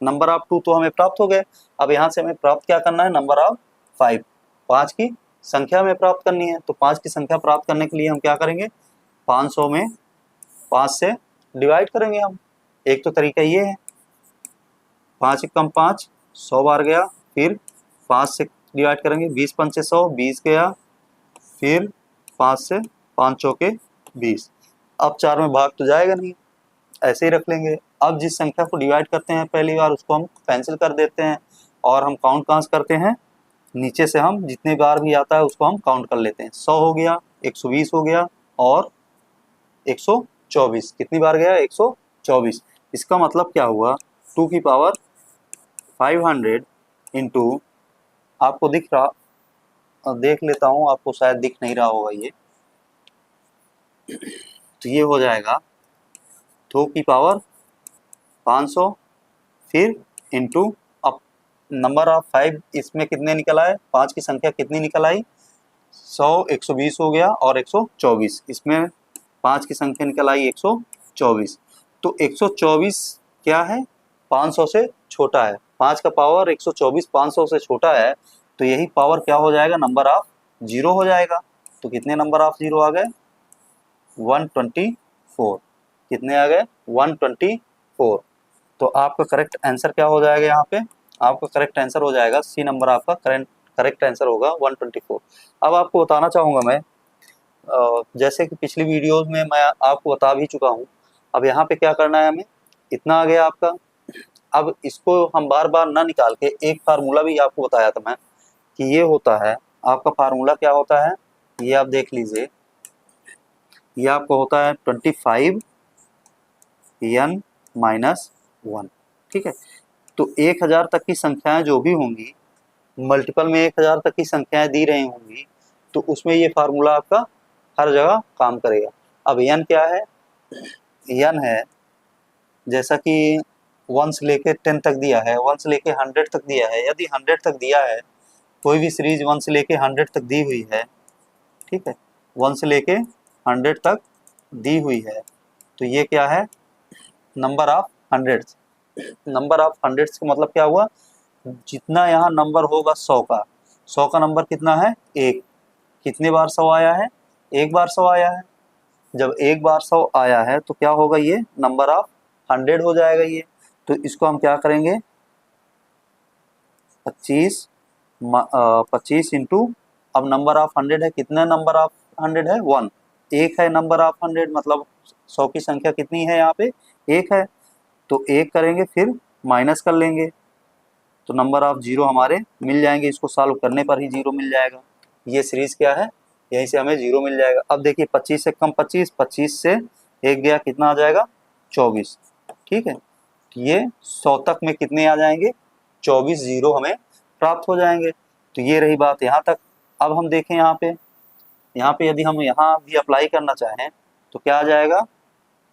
नंबर ऑफ 2 तो हमें प्राप्त हो गए। अब यहाँ से हमें प्राप्त क्या करना है, नंबर ऑफ 5, 5 की संख्या हमें प्राप्त करनी है। तो 5 की संख्या प्राप्त करने के लिए हम क्या करेंगे, 500 में 5 से डिवाइड करेंगे हम। एक तो तरीका ये है, 5 एकम 5, 100 बार गया, फिर 5 से डिवाइड करेंगे, 20 पंचे 100, 20 गया, फिर 5 से 5 चौके 20। अब 4 में भाग तो जाएगा नहीं, ऐसे ही रख लेंगे। अब जिस संख्या को डिवाइड करते हैं पहली बार, उसको हम कैंसिल कर देते हैं और हम काउंट कहाँ से करते हैं, नीचे से हम जितने बार भी आता है उसको हम काउंट कर लेते हैं। 100 हो गया, 120 हो गया और 124। कितनी बार गया, 124। इसका मतलब क्या हुआ, 2 की पावर 500 इंटू, आपको दिख रहा, देख लेता हूँ, आपको शायद दिख नहीं रहा होगा ये, तो ये हो जाएगा 2 की पावर 500 फिर इंटू, अब नंबर ऑफ 5 इसमें कितने निकल आए, 5 की संख्या कितनी निकल आई, 100, 120 हो गया और 124। इसमें 5 की संख्या निकल आई 124। तो 124 क्या है, 500 से छोटा है। 5 का पावर 124 500 से छोटा है, तो यही पावर क्या हो जाएगा, नंबर ऑफ 0 हो जाएगा। तो कितने नंबर ऑफ 0 आ गए, 124। कितने आ गए, 124। तो आपका करेक्ट आंसर क्या हो जाएगा, यहाँ पे आपका करेक्ट आंसर हो जाएगा सी नंबर, आपका करेक्ट आंसर होगा 124। अब आपको बताना चाहूँगा मैं, जैसे कि पिछली वीडियोस में मैं आपको बता भी चुका हूँ। अब यहाँ पे क्या करना है हमें, इतना आ गया आपका। अब इसको हम बार बार ना निकाल के, एक फार्मूला भी आपको बताया था मैं कि ये होता है आपका, फार्मूला क्या होता है, ये आप देख लीजिए, ये आपको होता है 25 n माइनस 1। ठीक है, तो 1000 तक की संख्याएं जो भी होंगी, मल्टीपल में 1000 तक की संख्याएं दी रही होंगी, तो उसमें ये फार्मूला आपका हर जगह काम करेगा। अब n क्या है, n है, जैसा कि 1 से लेके 10 तक दिया है, 1 से लेके 100 तक दिया है। यदि 100 तक दिया है, कोई भी सीरीज 1 से लेके 100 तक दी हुई है, ठीक है, 1 से लेके 100 तक दी हुई है, तो ये क्या है, number of hundreds. Number of hundreds का मतलब क्या हुआ, जितना यहाँ नंबर होगा 100 का, 100 का नंबर कितना है, 1। कितने बार 100 आया है, एक बार 100 आया है। जब एक बार 100 आया है तो क्या होगा, ये नंबर ऑफ 100 हो जाएगा ये। तो इसको हम क्या करेंगे, 25 इंटू, अब नंबर ऑफ 100 है, कितना नंबर ऑफ 100 है, 1, एक है नंबर ऑफ 100, मतलब 100 की संख्या कितनी है यहाँ पे, एक है। तो एक करेंगे, फिर माइनस कर लेंगे, तो नंबर ऑफ 0 हमारे मिल जाएंगे। इसको सॉल्व करने पर ही 0 मिल जाएगा। ये सीरीज क्या है, यहीं से हमें 0 मिल जाएगा। अब देखिए 25 से कम 25, 25 से एक गया, कितना आ जाएगा, 24। ठीक है, ये 100 तक में कितने आ जाएंगे, 24 0 हमें प्राप्त हो जाएंगे। तो ये रही बात यहाँ तक। अब हम देखें यहाँ पे यदि हम यहाँ भी अप्लाई करना चाहें तो क्या आ जाएगा,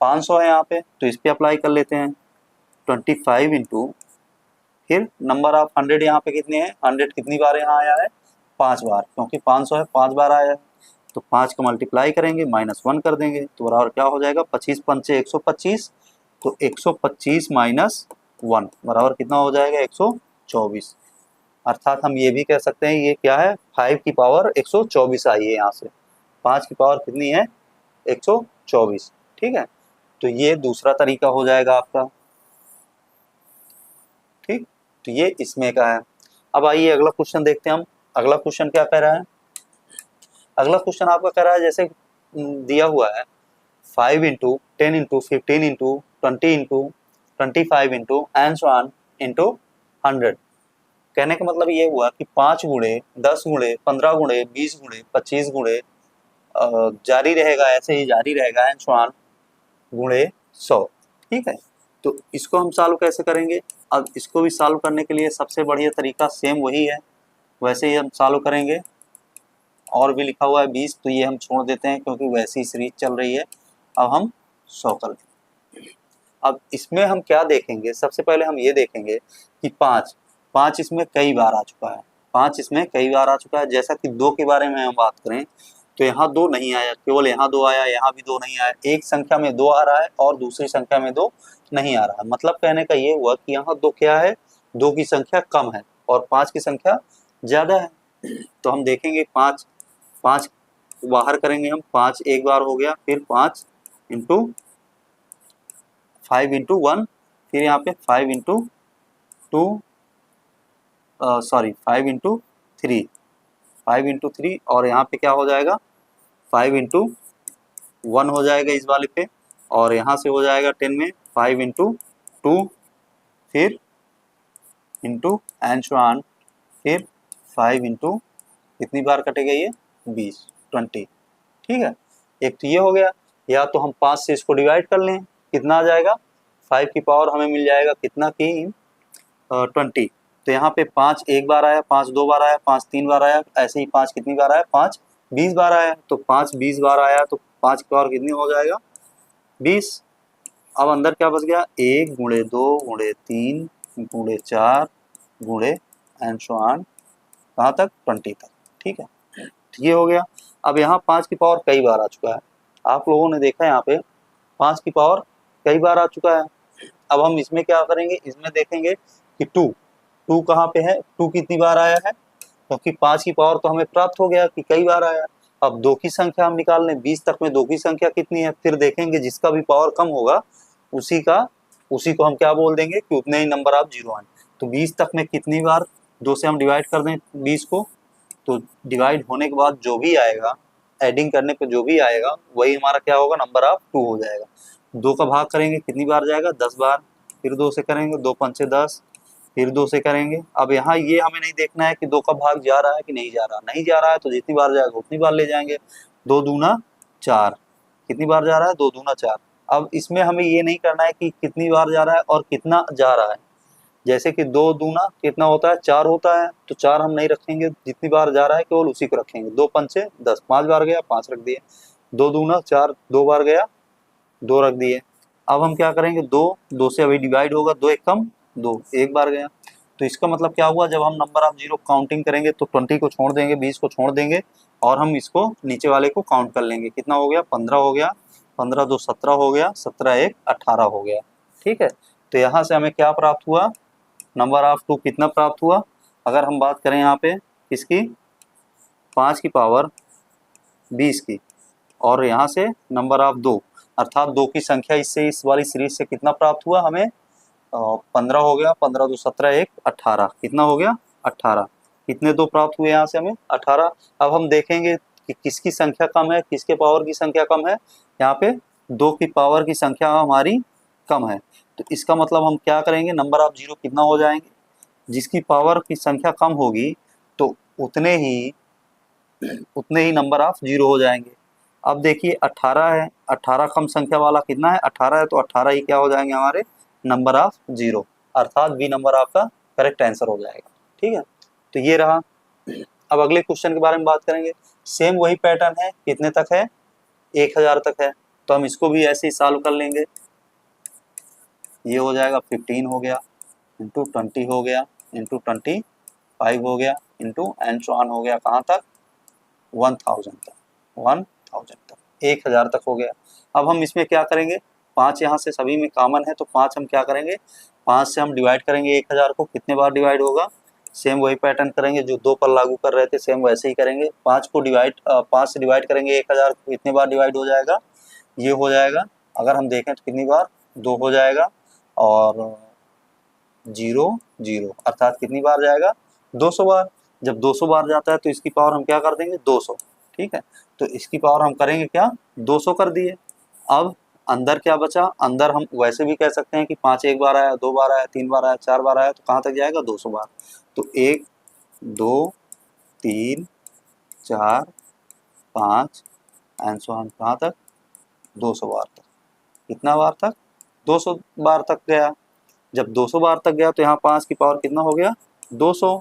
500 है यहाँ पे, तो इस पे अप्लाई कर लेते हैं। 25 इंटू, फिर नंबर ऑफ 100 यहाँ पे कितने हैं, 100 कितनी बार यहाँ आया है, 5 बार, क्योंकि 500 है, 5 बार आया है। तो 5 का मल्टीप्लाई करेंगे, -1 कर देंगे, तो बराबर क्या हो जाएगा, 25 पंचे 125, तो 125 माइनस 1 बराबर कितना हो जाएगा, 124। अर्थात हम ये भी कह सकते हैं ये क्या है, 5 की पावर 124 आई है यहाँ से। 5 की पावर कितनी है, 124। ठीक है, तो ये दूसरा तरीका हो जाएगा आपका। ठीक, तो ये इसमें का है। अब आइए अगला क्वेश्चन देखते हैं हम। अगला क्वेश्चन क्या कह रहा है, अगला क्वेश्चन आपका कह रहा है, जैसे दिया हुआ है 5 into 10 into 15 into 20 into 25 into and so on into 100। कहने का मतलब ये हुआ कि 5 गुणे 10 गुणे 15 गुणे 20 गुणे 25 गुणे जारी रहेगा, ऐसे ही जारी रहेगा एंड सो ऑन गुणे 100। ठीक है, तो इसको हम सॉल्व कैसे करेंगे? अब इसको भी सॉल्व करने के लिए सबसे बढ़िया तरीका सेम वही है, वैसे ही हम सॉल्व करेंगे। और भी लिखा हुआ है 20, तो ये हम छोड़ देते हैं क्योंकि वैसी सीरीज चल रही है। अब हम 100 कर लेंगे। अब इसमें हम क्या देखेंगे? सबसे पहले हम ये देखेंगे कि 5 इसमें कई बार आ चुका है, 5 इसमें कई बार आ चुका है। जैसा कि 2 के बारे में हम बात करें तो यहाँ 2 नहीं आया, केवल यहाँ 2 आया, यहाँ भी 2 नहीं आया। एक संख्या में 2 आ रहा है और दूसरी संख्या में 2 नहीं आ रहा है। मतलब कहने का ये हुआ कि यहाँ 2 क्या है, 2 की संख्या कम है और 5 की संख्या ज़्यादा है। तो हम देखेंगे 5 बाहर करेंगे हम, 5 एक बार हो गया, फिर 5 इंटू 5 इंटू 1, फिर यहाँ पे 5 इंटू 2 5 इंटू 3, 5 इंटू 3 और यहाँ पे क्या हो जाएगा 5 इंटू 1 हो जाएगा इस वाले पे, और यहाँ से हो जाएगा 10 में 5 इंटू 2, फिर इंटू एंड सो ऑन, फिर 5 इंटू कितनी बार कटेगा ये 20। ठीक है, एक तो ये हो गया। या तो हम 5 से इसको डिवाइड कर लें, कितना आ जाएगा 5 की पावर हमें मिल जाएगा कितना की 20। तो यहाँ पे 5 एक बार आया, 5 2 बार आया, 5 3 बार आया, ऐसे ही 5 कितनी बार आया 5 20 बार आया। तो 5 20 बार आया तो 5 की पावर कितनी हो जाएगा 20। अब अंदर क्या बच गया 1 गुणे 2 गुणे 3 गुणे 4 गुणे एंड सो ऑन कहाँ तक 20 तक। ठीक है, ये हो गया। अब यहाँ 5 की पावर कई बार आ चुका है, आप लोगों ने देखा यहाँ पे 5 की पावर कई बार आ चुका है। अब हम इसमें क्या करेंगे, इसमें देखेंगे कि 2 कहाँ पे है, 2 कितनी बार आया है, क्योंकि 5 की पावर तो हमें प्राप्त हो गया कि कई बार आया। अब 2 की संख्या हम निकाल लें, 20 तक में 2 की संख्या कितनी है, फिर देखेंगे जिसका भी पावर कम होगा उसी को हम क्या बोल देंगे कि उतने ही नंबर ऑफ जीरो आए। तो 20 तक में कितनी बार 2 से हम डिवाइड कर दें 20 को, तो डिवाइड होने के बाद जो भी आएगा, एडिंग करने पे जो भी आएगा वही हमारा क्या होगा नंबर ऑफ 2 हो जाएगा। 2 का भाग करेंगे कितनी बार जाएगा 10 बार, फिर 2 से करेंगे 2 पंचे 10, फिर 2 से करेंगे। अब यहाँ ये हमें नहीं देखना है कि 2 का भाग जा रहा है कि नहीं जा रहा, नहीं जा रहा है तो जितनी बार जाएगा उतनी बार ले जाएंगे। 2 दूना 4, कितनी बार जा रहा है 2 दूना 4। अब इसमें हमें ये नहीं करना है कि कितनी बार जा रहा है और कितना जा रहा है, जैसे कि 2 दूना कितना होता है 4 होता है, तो 4 हम नहीं रखेंगे, जितनी बार जा रहा है केवल उसी को रखेंगे। 2 पंचे 10, 5 बार गया 5 रख दिए, 2 दूना 4 2 बार गया 2 रख दिए। अब हम क्या करेंगे 2 से अभी डिवाइड होगा, 2 एक कम 2 एक बार गया। तो इसका मतलब क्या हुआ, जब हम नंबर ऑफ जीरो काउंटिंग करेंगे तो 20 को छोड़ देंगे, 20 को छोड़ देंगे और हम इसको नीचे वाले को काउंट कर लेंगे। कितना हो गया 15 हो गया, 15 2 17 हो गया, 17 1 18 हो गया। ठीक है, तो यहाँ से हमें क्या प्राप्त हुआ, नंबर ऑफ 2 कितना प्राप्त हुआ। अगर हम बात करें यहाँ पे किसकी 5 की पावर 20 की, और यहाँ से नंबर ऑफ 2 अर्थात 2 की संख्या इससे इस वाली सीरीज से कितना प्राप्त हुआ हमें 15 हो गया, 15 2 17 1 18, कितना हो गया 18। कितने 2 प्राप्त हुए यहाँ से हमें 18। अब हम देखेंगे कि किसकी संख्या कम है, किसके पावर की संख्या कम है। यहाँ पे 2 की पावर की संख्या हमारी कम है, तो इसका मतलब हम क्या करेंगे नंबर ऑफ जीरो कितना हो जाएंगे, जिसकी पावर की संख्या कम होगी तो उतने ही नंबर ऑफ जीरो हो जाएंगे। अब देखिए 18 है, 18 कम संख्या वाला कितना है 18 है, तो 18 ही क्या हो जाएंगे हमारे नंबर ऑफ जीरो, अर्थात बी नंबर आपका करेक्ट आंसर हो जाएगा। ठीक है, तो ये रहा। अब अगले क्वेश्चन के बारे में बात करेंगे। सेम वही पैटर्न है, कितने तक है 1000 तक है, तो हम इसको भी ऐसे ही सॉल्व कर लेंगे। ये हो जाएगा 15 हो गया इंटू 20 हो गया इंटू 25 हो गया इंटू एंड सो ऑन हो गया कहाँ तक 1000 तक, 1000 तक 1000 तक हो गया। अब हम इसमें क्या करेंगे, 5 यहाँ से सभी में कॉमन है तो 5 हम क्या करेंगे 5 से हम डिवाइड करेंगे 1000 को, कितने बार डिवाइड होगा, सेम वही पैटर्न करेंगे जो 2 पर लागू कर रहे थे, सेम वैसे ही करेंगे। 5 से डिवाइड करेंगे 1000 को, कितने बार डिवाइड हो जाएगा, ये हो जाएगा अगर हम देखें तो कितनी बार 2 हो जाएगा, और 0 0 अर्थात कितनी बार जाएगा 200 बार। जब 200 बार जाता है तो इसकी पावर हम क्या कर देंगे 200। ठीक है, तो इसकी पावर हम करेंगे क्या 200 कर दिए। अब अंदर क्या बचा, अंदर हम वैसे भी कह सकते हैं कि 5 एक बार आया, 2 बार आया, 3 बार आया, 4 बार आया, तो कहाँ तक जाएगा 200 बार। तो 1 2 3 4 5 एंड सो ऑन, कहाँ तक 200 बार तक। कितना बार तक 200 बार तक गया। जब 200 बार तक गया तो यहाँ 5 की पावर कितना हो गया 200।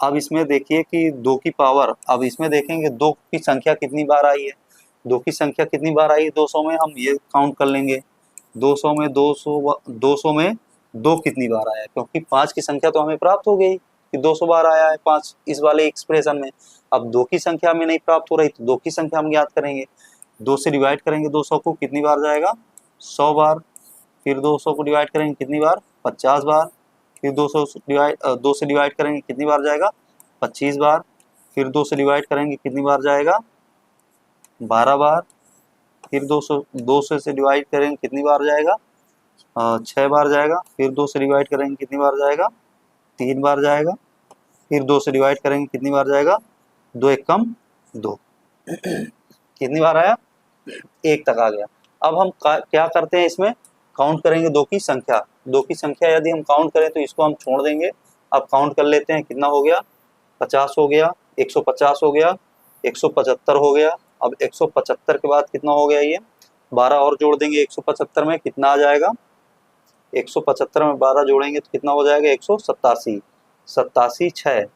अब इसमें देखिए कि 2 की पावर, अब इसमें देखेंगे 2 की संख्या कितनी बार आई है, 2 की संख्या कितनी बार आई है 200 में, हम ये काउंट कर लेंगे 200 में 200 में 2 कितनी बार आया है, क्योंकि 5 की संख्या तो हमें प्राप्त हो गई कि 200 बार आया है 5 इस वाले एक्सप्रेशन में। अब 2 की संख्या हमें नहीं प्राप्त हो रही तो 2 की संख्या हम ज्ञात करेंगे, 2 से डिवाइड करेंगे 200 को, कितनी बार जाएगा 100 बार। फिर 200 को डिवाइड करेंगे कितनी बार 50 बार। फिर 2 से डिवाइड करेंगे कितनी बार जाएगा 25 बार। फिर 2 से डिवाइड करेंगे कितनी बार जाएगा 12 बार। फिर 200 से डिवाइड करेंगे कितनी बार जाएगा 6 बार जाएगा। फिर 2 से डिवाइड करेंगे कितनी बार जाएगा 3 बार जाएगा। फिर 2 से डिवाइड करेंगे कितनी बार जाएगा 2 एक कम 2 कितनी बार आया 1 तक आ गया। अब हम क्या करते हैं, इसमें काउंट करेंगे 2 की संख्या। 2 की संख्या यदि हम काउंट करें तो इसको हम छोड़ देंगे। अब काउंट कर लेते हैं, कितना हो गया 50 हो गया, 150 हो गया, 175 हो गया। अब 175 के बाद कितना हो गया, ये 12 और जोड़ देंगे 175 में, कितना आ जाएगा 175 में 12 जोड़ेंगे तो कितना हो जाएगा 187, 87 6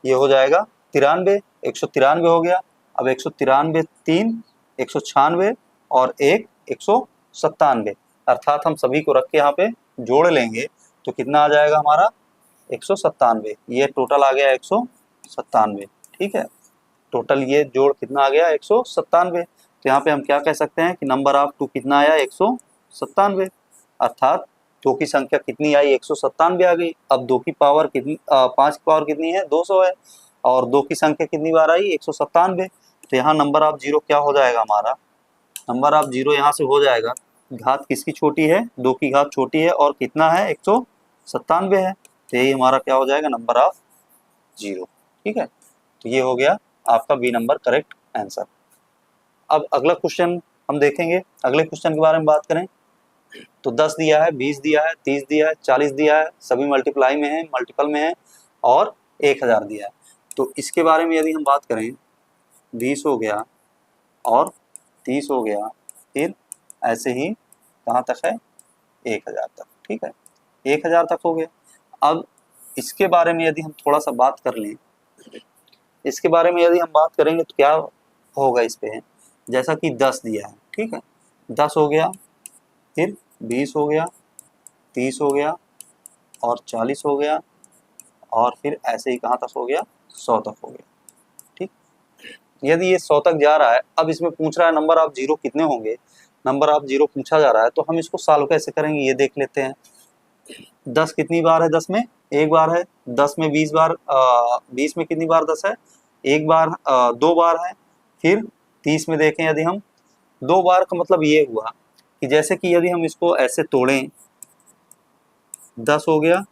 ये हो जाएगा 93, 193 हो गया। अब 193 3 196 और 197, अर्थात हम सभी को रख के यहाँ पे जोड़ लेंगे तो कितना आ जाएगा हमारा 197। ये टोटल आ गया 197, ठीक है। टोटल ये जोड़ कितना आ गया 197। तो यहाँ पे हम क्या कह सकते हैं कि नंबर ऑफ 2 कितना आया 197, अर्थात 2 की संख्या कितनी आई 197 आ गई। अब 2 की पावर कितनी 5 की पावर कितनी है 200 है, और 2 की संख्या कितनी बार आई 197। तो यहाँ नंबर ऑफ 0 क्या हो जाएगा हमारा, नंबर ऑफ 0 यहाँ से हो जाएगा, घात किसकी छोटी है 2 की घात छोटी है, और कितना है 197 है। तो यही हमारा क्या हो जाएगा नंबर ऑफ 0, ठीक है। तो ये हो गया आपका बी नंबर करेक्ट आंसर। अब अगला क्वेश्चन हम देखेंगे। अगले क्वेश्चन के बारे में बात करें तो 10 दिया है, 20 दिया है, 30 दिया है, 40 दिया है, सभी मल्टीप्लाई में है, मल्टीपल में है, और 1000 दिया है। तो इसके बारे में यदि हम बात करें 20 हो गया और 30 हो गया, फिर ऐसे ही कहाँ तक है 1000 तक, ठीक है 1000 तक हो गया। अब इसके बारे में यदि हम थोड़ा सा बात कर लें, इसके बारे में यदि हम बात करेंगे तो क्या होगा इस पे, जैसा कि 10 दिया है, ठीक है 10 हो गया, फिर 20 हो गया, 30 हो गया और 40 हो गया, और फिर ऐसे ही कहाँ तक हो गया 100 तक हो गया, ठीक। यदि ये 100 तक जा रहा है, अब इसमें पूछ रहा है नंबर ऑफ 0 कितने होंगे, नंबर ऑफ 0 पूछा जा रहा है, तो हम इसको सॉल्व कैसे करेंगे ये देख लेते हैं। 10 कितनी बार है, 10 में एक बार है, 10 में 20 बार 20 में कितनी बार 10 है एक बार 2 बार है। फिर 30 में देखें यदि हम 2 बार का मतलब ये हुआ कि जैसे कि यदि हम इसको ऐसे तोड़ें, 10 हो गया,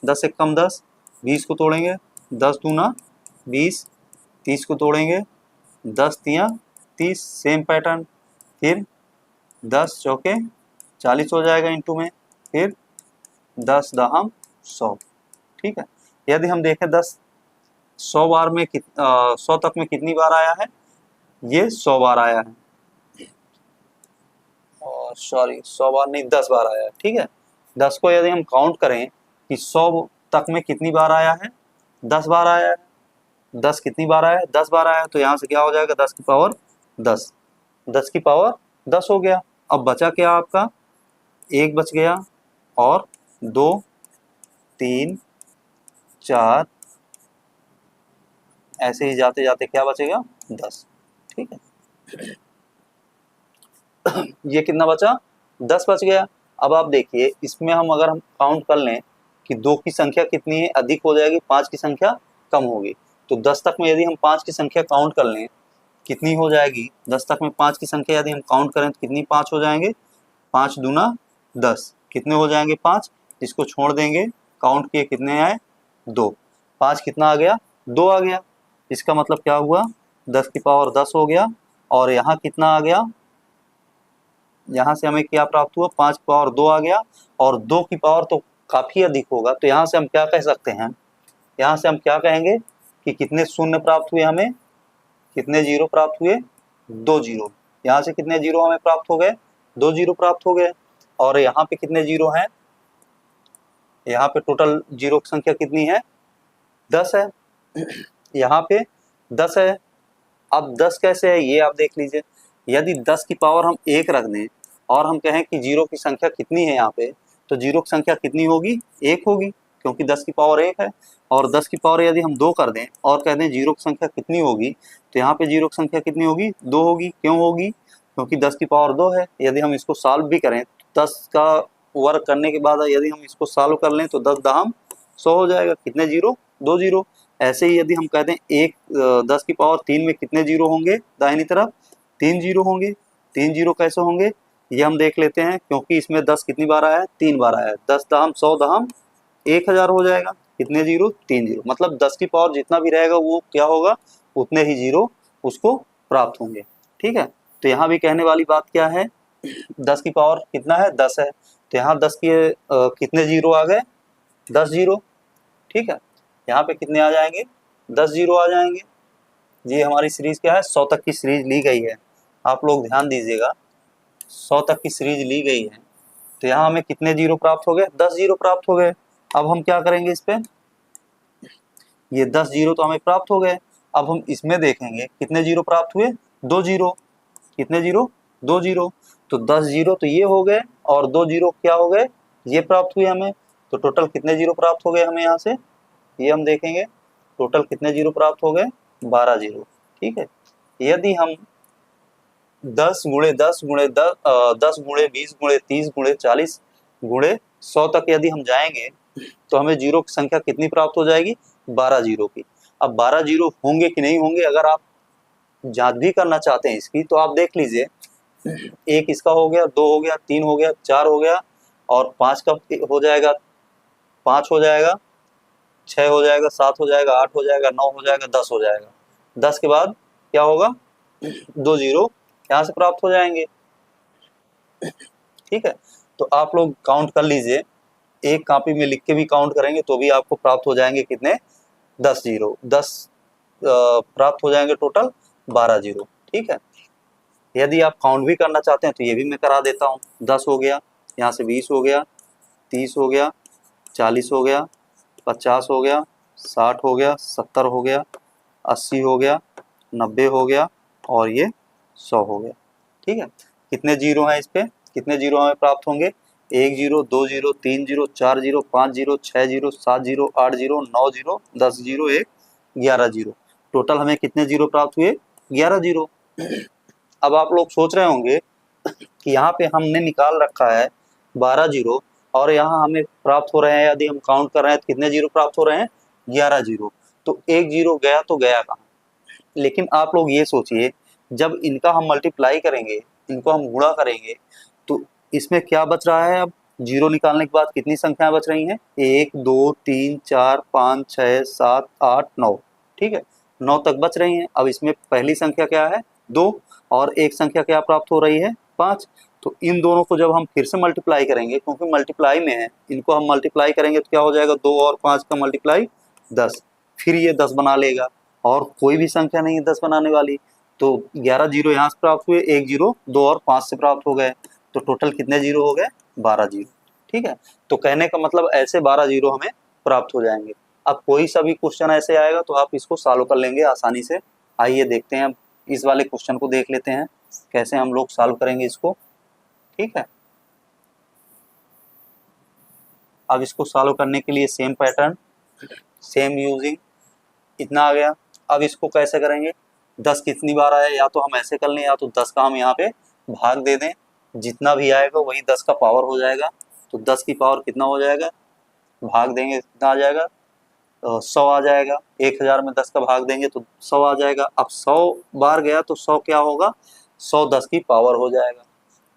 10 एक कम 10, 20 को तोड़ेंगे 10 दूना 20, 30 को तोड़ेंगे 10 तियाँ 30, सेम पैटर्न। फिर 10 चौके 40 हो जाएगा इंटू में, फिर 10 दहम 100, ठीक है। यदि हम देखें 100 बार में 100 तक में कितनी बार आया है, ये 100 बार आया है, और सॉरी 100 बार नहीं 10 बार आया है, ठीक है। 10 को यदि हम काउंट करें कि 100 तक में कितनी बार आया है 10 बार आया है, 10 कितनी बार आया है 10 बार आया है, तो यहाँ से क्या हो जाएगा 10 की पावर 10, 10 की पावर 10 हो गया। अब बचा क्या आपका, 1 बच गया, और 2 3 4 ऐसे ही जाते जाते क्या बचेगा 10, ठीक है। ये कितना बचा 10 बच गया। अब आप देखिए इसमें हम अगर हम काउंट कर लें कि 2 की संख्या कितनी है अधिक हो जाएगी, 5 की संख्या कम होगी। तो 10 तक में यदि हम 5 की संख्या काउंट कर लें कितनी हो जाएगी, 10 तक में 5 की संख्या यदि हम काउंट करें तो कितनी 5 हो जाएंगे, 5 दूना 10, कितने हो जाएंगे 5, इसको छोड़ देंगे, काउंट किए कितने आए 2, 5 कितना आ गया 2 आ गया। इसका मतलब क्या हुआ 10 की पावर 10 हो गया, और यहाँ कितना आ गया यहाँ से हमें क्या प्राप्त हुआ, 5 की पावर 2 आ गया, और 2 की पावर तो काफ़ी अधिक होगा, तो यहाँ से हम क्या कह सकते हैं, यहाँ से हम क्या कहेंगे कि कितने शून्य प्राप्त हुए हमें, कितने जीरो प्राप्त हुए, 2 जीरो। यहाँ से कितने जीरो हमें प्राप्त हो गए, 2 जीरो प्राप्त हो गए। और यहाँ पे कितने जीरो हैं, यहाँ पे टोटल जीरो की संख्या कितनी है, 10 है। यहाँ पे 10 है। अब 10 कैसे है ये आप देख लीजिए। यदि 10 की पावर हम 1 रख दें और हम कहें कि जीरो की संख्या कितनी है यहाँ पे, तो जीरो की संख्या कितनी होगी, 1 होगी, क्योंकि 10 की पावर 1 है। और 10 की पावर यदि हम 2 कर दें और कह दें जीरो की संख्या कितनी होगी, तो यहाँ पे जीरो की संख्या कितनी होगी, 2 होगी। क्यों होगी, क्योंकि 10 की पावर 2 है। यदि हम इसको सॉल्व भी करें, 10 का वर्क करने के बाद यदि हम इसको सॉल्व कर लें तो 10 दहम 100 हो जाएगा। कितने जीरो, 2 जीरो। ऐसे ही यदि हम कहते हैं 10 की पावर 3 में कितने जीरो होंगे, दाहिनी तरफ 3 जीरो होंगे। 3 जीरो कैसे होंगे ये हम देख लेते हैं, क्योंकि इसमें 10 कितनी बार आया है, 3 बार आया है। 10 दहम 100 दहम 1000 हो जाएगा। कितने जीरो, 3 जीरो। मतलब 10 की पावर जितना भी रहेगा वो क्या होगा, उतने ही जीरो उसको प्राप्त होंगे। ठीक है, तो यहाँ भी कहने वाली बात क्या है, 10 की पावर कितना है, 10 है, तो यहाँ 10 के कितने जीरो आ गए, 10 जीरो। ठीक है, यहाँ पे कितने आ जाएंगे, 10 जीरो आ जाएंगे। ये हमारी सीरीज क्या है, 100 तक की सीरीज ली गई है। आप लोग ध्यान दीजिएगा, 100 तक की सीरीज ली गई है। तो यहाँ हमें कितने जीरो प्राप्त हो गए, 10 जीरो प्राप्त हो गए। अब हम क्या करेंगे इस पे, ये 10 जीरो तो हमें प्राप्त हो गए। अब हम इसमें देखेंगे कितने जीरो प्राप्त हुए, 2 जीरो। कितने जीरो, 2 जीरो। तो 10 जीरो तो ये हो गए, और 2 जीरो क्या हो गए, ये प्राप्त हुए हमें। तो टोटल कितने जीरो प्राप्त हो गए हमें यहाँ से, ये हम देखेंगे टोटल कितने जीरो प्राप्त हो गए, 12 जीरो। ठीक है, यदि हम 10 गुणे 10 गुणे 10 10 गुणे 20 गुणे 30 गुणे 40 गुणे 100 तक यदि हम जाएंगे तो हमें जीरो की संख्या कितनी प्राप्त हो जाएगी, 12 जीरो की। अब 12 जीरो होंगे कि नहीं होंगे, अगर आप जांच भी करना चाहते हैं इसकी, तो आप देख लीजिए, एक इसका हो गया, 2 हो गया, 3 हो गया, 4 हो गया, और 5 का हो जाएगा, 5 हो जाएगा, 6 हो जाएगा, 7 हो जाएगा, 8 हो जाएगा, 9 हो जाएगा, 10 हो जाएगा। 10 के बाद क्या होगा, 2 जीरो यहाँ से प्राप्त हो जाएंगे। ठीक है, तो आप लोग काउंट कर लीजिए, एक कॉपी में लिख के भी काउंट करेंगे तो भी आपको प्राप्त हो जाएंगे कितने, 10 जीरो। 10 प्राप्त हो जाएंगे, टोटल 12 जीरो। ठीक है, यदि आप काउंट भी करना चाहते हैं तो ये भी मैं करा देता हूँ। 10 हो गया, यहाँ से 20 हो गया, 30 हो गया, 40 हो गया, 50 हो गया, 60 हो गया, 70 हो गया, 80 हो गया, 90 हो गया, और ये 100 हो गया। ठीक है, कितने जीरो हैं इस पे, कितने जीरो हमें प्राप्त होंगे, 1 zero, 2 zero, 3 zero, 4 zero, 5 zero, 6 zero, 7 zero, 8 zero, 9 zero, 10 zero, 11 zero. Total हमें कितने जीरो प्राप्त हुए, 11 जीरो। अब आप लोग सोच रहे होंगे कि यहाँ पे हमने निकाल रखा है 12 जीरो, और यहाँ हमें प्राप्त हो रहे हैं, यदि हम काउंट कर रहे हैं तो कितने जीरो प्राप्त हो रहे हैं, 11 जीरो। तो एक जीरो गया तो गया कहाँ। लेकिन आप लोग ये सोचिए, जब इनका हम मल्टीप्लाई करेंगे, इनको हम गुणा करेंगे, तो इसमें क्या बच रहा है, अब जीरो निकालने के बाद कितनी संख्याएं बच रही हैं, 1 2 3 4 5 6 7 8 9। ठीक है, 9 तक बच रही हैं। अब इसमें पहली संख्या क्या है, 2, और एक संख्या क्या प्राप्त हो रही है, 5। तो इन दोनों को जब हम फिर से मल्टीप्लाई करेंगे, क्योंकि मल्टीप्लाई में है, इनको हम मल्टीप्लाई करेंगे तो क्या हो जाएगा, 2 और 5 का मल्टीप्लाई 10, फिर ये 10 बना लेगा, और कोई भी संख्या नहीं है 10 बनाने वाली। तो 11 जीरो यहाँ से प्राप्त हुए, 1 जीरो 2 और 5 से प्राप्त हो गए, तो टोटल कितने जीरो हो गए, 12 जीरो। ठीक है, तो कहने का मतलब ऐसे 12 जीरो हमें प्राप्त हो जाएंगे। अब कोई सा भी क्वेश्चन ऐसे आएगा तो आप इसको सॉल्व कर लेंगे आसानी से। आइए देखते हैं, अब इस वाले क्वेश्चन को देख लेते हैं कैसे हम लोग सॉल्व करेंगे इसको। ठीक है, अब इसको सॉल्व करने के लिए सेम पैटर्न, सेम यूजिंग, इतना आ गया। अब इसको कैसे करेंगे, 10 कितनी बार आया, या तो हम ऐसे कर लें, या तो 10 का हम यहाँ पे भाग दे दें, जितना भी आएगा वही 10 का पावर हो जाएगा। तो 10 की पावर कितना हो जाएगा, भाग देंगे कितना आ जाएगा, 100 आ जाएगा। 1000 में 10 का भाग देंगे तो 100 आ जाएगा। अब 100 बार गया तो 100 क्या होगा, 100 10 की पावर हो जाएगा।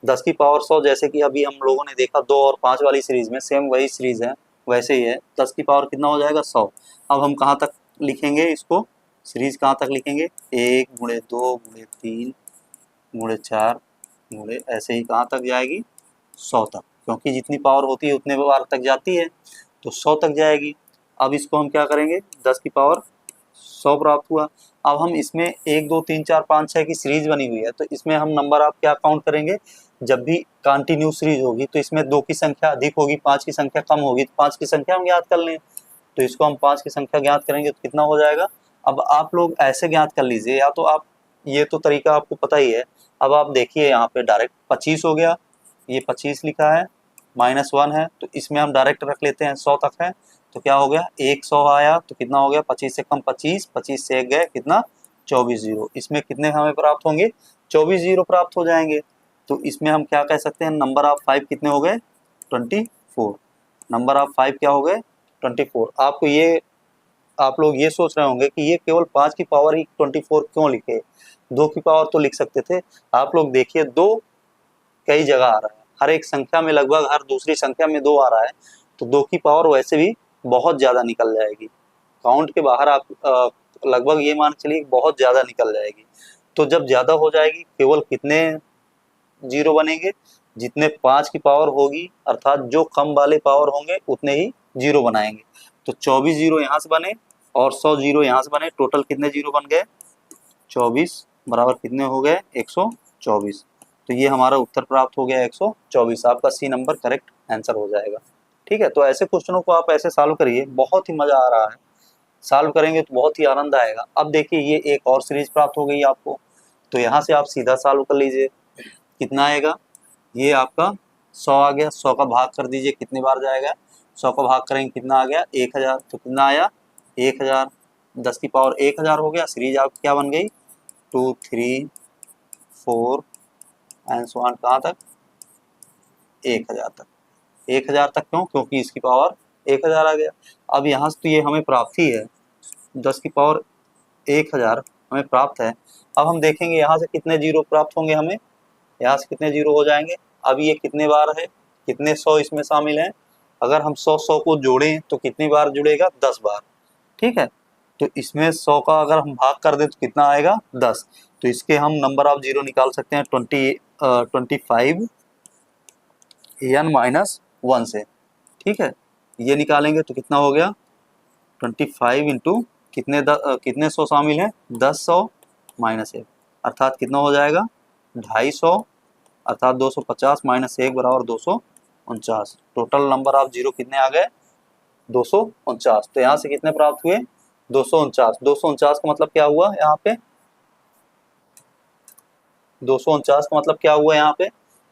10 की पावर 100, जैसे कि अभी हम लोगों ने देखा 2 और 5 वाली सीरीज में, सेम वही सीरीज है, वैसे ही है। 10 की पावर कितना हो जाएगा, 100। अब हम कहाँ तक लिखेंगे इसको, सीरीज कहाँ तक लिखेंगे, 1 गुणे 2 गुणे 3 गुणे 4 गुणे ऐसे ही कहाँ तक जाएगी, 100 तक, क्योंकि जितनी पावर होती है उतने बार तक जाती है, तो 100 तक जाएगी। अब इसको हम क्या करेंगे, 10 की पावर 100 प्राप्त हुआ। अब हम इसमें 1 2 3 4 5 6 की सीरीज बनी हुई है, तो इसमें हम नंबर आप क्या काउंट करेंगे, जब भी कंटिन्यू सीरीज होगी तो इसमें 2 की संख्या अधिक होगी, 5 की संख्या कम होगी, तो 5 की संख्या हम ज्ञात कर लें। तो इसको हम 5 की संख्या ज्ञात करेंगे तो कितना हो जाएगा। अब आप लोग ऐसे ज्ञात कर लीजिए, या तो आप, ये तो तरीका आपको पता ही है। अब आप देखिए यहाँ पे डायरेक्ट 25 हो गया, ये 25 लिखा है, -1 है, तो इसमें हम डायरेक्ट रख लेते हैं, 100 तक है, तो क्या हो गया 100 आया, तो कितना हो गया 25 से कम 25, 25 से 1 गए, कितना 24 जीरो। इसमें कितने हमें प्राप्त होंगे, 24 जीरो प्राप्त हो जाएंगे। तो इसमें हम क्या कह सकते हैं, नंबर ऑफ 5 कितने हो गए, 24। नंबर ऑफ 5 क्या हो गए, 24। आपको ये, आप लोग ये सोच रहे होंगे कि ये केवल 5 की पावर ही 24 क्यों लिखे, 2 की पावर तो लिख सकते थे। आप लोग देखिए 2 कई जगह आ रहा है, हर एक संख्या में लगभग हर दूसरी संख्या में 2 आ रहा है, तो 2 की पावर वैसे भी बहुत ज़्यादा निकल जाएगी, काउंट के बाहर आप लगभग ये मान चलिए बहुत ज़्यादा निकल जाएगी। तो जब ज़्यादा हो जाएगी, केवल कितने जीरो बनेंगे, जितने 5 की पावर होगी, अर्थात जो कम वाले पावर होंगे उतने ही जीरो बनाएंगे। तो 24 जीरो यहाँ से बने और 100 जीरो यहाँ से बने, टोटल कितने जीरो बन गए, 24 बराबर कितने हो गए, 124। तो ये हमारा उत्तर प्राप्त हो गया 124। आपका सी नंबर करेक्ट आंसर हो जाएगा। ठीक है, तो ऐसे क्वेश्चनों को आप ऐसे सॉल्व करिए, बहुत ही मजा आ रहा है, सॉल्व करेंगे तो बहुत ही आनंद आएगा। अब देखिए ये एक और सीरीज प्राप्त हो गई आपको, तो यहाँ से आप सीधा सॉल्व कर लीजिए, कितना आएगा, ये आपका 100 आ गया, 100 का भाग कर दीजिए, कितने बार जाएगा, 100 का भाग करेंगे कितना आ गया, 1000, तो कितना आया 1000, 10 की पावर 1000 हो गया। सीरीज आपकी क्या बन गई, 2 3 4 एंड सो ऑन, कहाँ तक, 1000 तक। 1000 तक क्यों, क्योंकि इसकी पावर 1000 आ गया। अब यहाँ से तो ये हमें प्राप्ति है, 10 की पावर 1000 हमें प्राप्त है। अब हम देखेंगे यहाँ से कितने जीरो प्राप्त होंगे हमें, यहाँ से कितने जीरो हो जाएंगे। अब ये कितने बार है, कितने 100 इसमें शामिल हैं, अगर हम 100 को जोड़ें तो कितनी बार जुड़ेगा, 10 बार। ठीक है, तो इसमें 100 का अगर हम भाग कर दें तो कितना आएगा, 10। तो इसके हम नंबर ऑफ जीरो निकाल सकते हैं 25 n - 1 से। ठीक है, ये निकालेंगे तो कितना हो गया, 25 इंटू कितने 100 शामिल हैं, 10 100 -1, अर्थात कितना हो जाएगा 250, अर्थात 250 - 1 बराबर 249। टोटल नंबर ऑफ जीरो कितने आ गए, 249। तो यहाँ से कितने प्राप्त हुए, 249। 249 का मतलब क्या हुआ यहाँ पे, 249 का मतलब क्या हुआ यहाँ पे,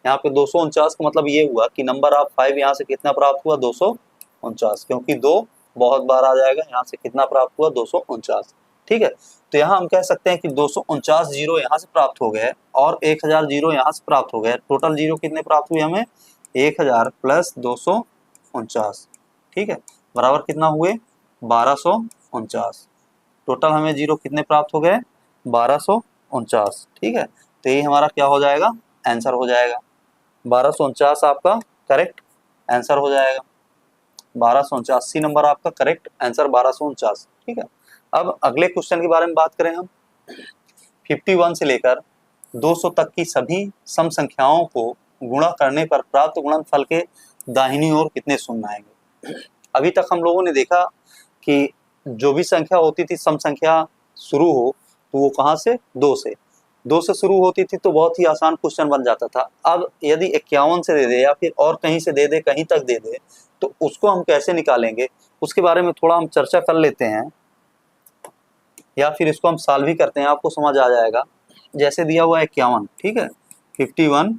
यहाँ पे 249 का मतलब ये हुआ कि नंबर ऑफ 5 यहाँ से कितना प्राप्त हुआ, 249, क्योंकि 2 बहुत बार आ जाएगा, यहाँ से कितना प्राप्त हुआ, 249। ठीक है, तो यहाँ हम कह सकते हैं कि 249 जीरो यहाँ से प्राप्त हो गए और 1000 जीरो यहाँ से प्राप्त हो गए। टोटल जीरो कितने प्राप्त हुए हमें, 1000 प्लस 249। ठीक है, बराबर कितना हुए, 1249। टोटल हमें जीरो कितने प्राप्त हो गए, 1249। ठीक है, तो यही हमारा क्या हो जाएगा, आंसर हो जाएगा 1249। आपका करेक्ट आंसर हो जाएगा 1249। सी नंबर आपका करेक्ट आंसर 1249। ठीक है, अब अगले क्वेश्चन के बारे में बात करें हम। 51 से लेकर 200 तक की सभी सम संख्याओं को गुणा करने पर प्राप्त गुणनफल के दाहिनी ओर कितने शून्य आएंगे। अभी तक हम लोगों ने देखा कि जो भी संख्या होती थी, सम संख्या शुरू हो तो वो कहाँ से, 2 से शुरू होती थी, तो बहुत ही आसान क्वेश्चन बन जाता था। अब यदि 51 से दे दे या फिर और कहीं से दे दे, कहीं तक दे दे, तो उसको हम कैसे निकालेंगे, उसके बारे में थोड़ा हम चर्चा कर लेते हैं, या फिर इसको हम सॉल्व ही करते हैं, आपको समझ आ जाएगा। जैसे दिया हुआ है 51, ठीक है, 51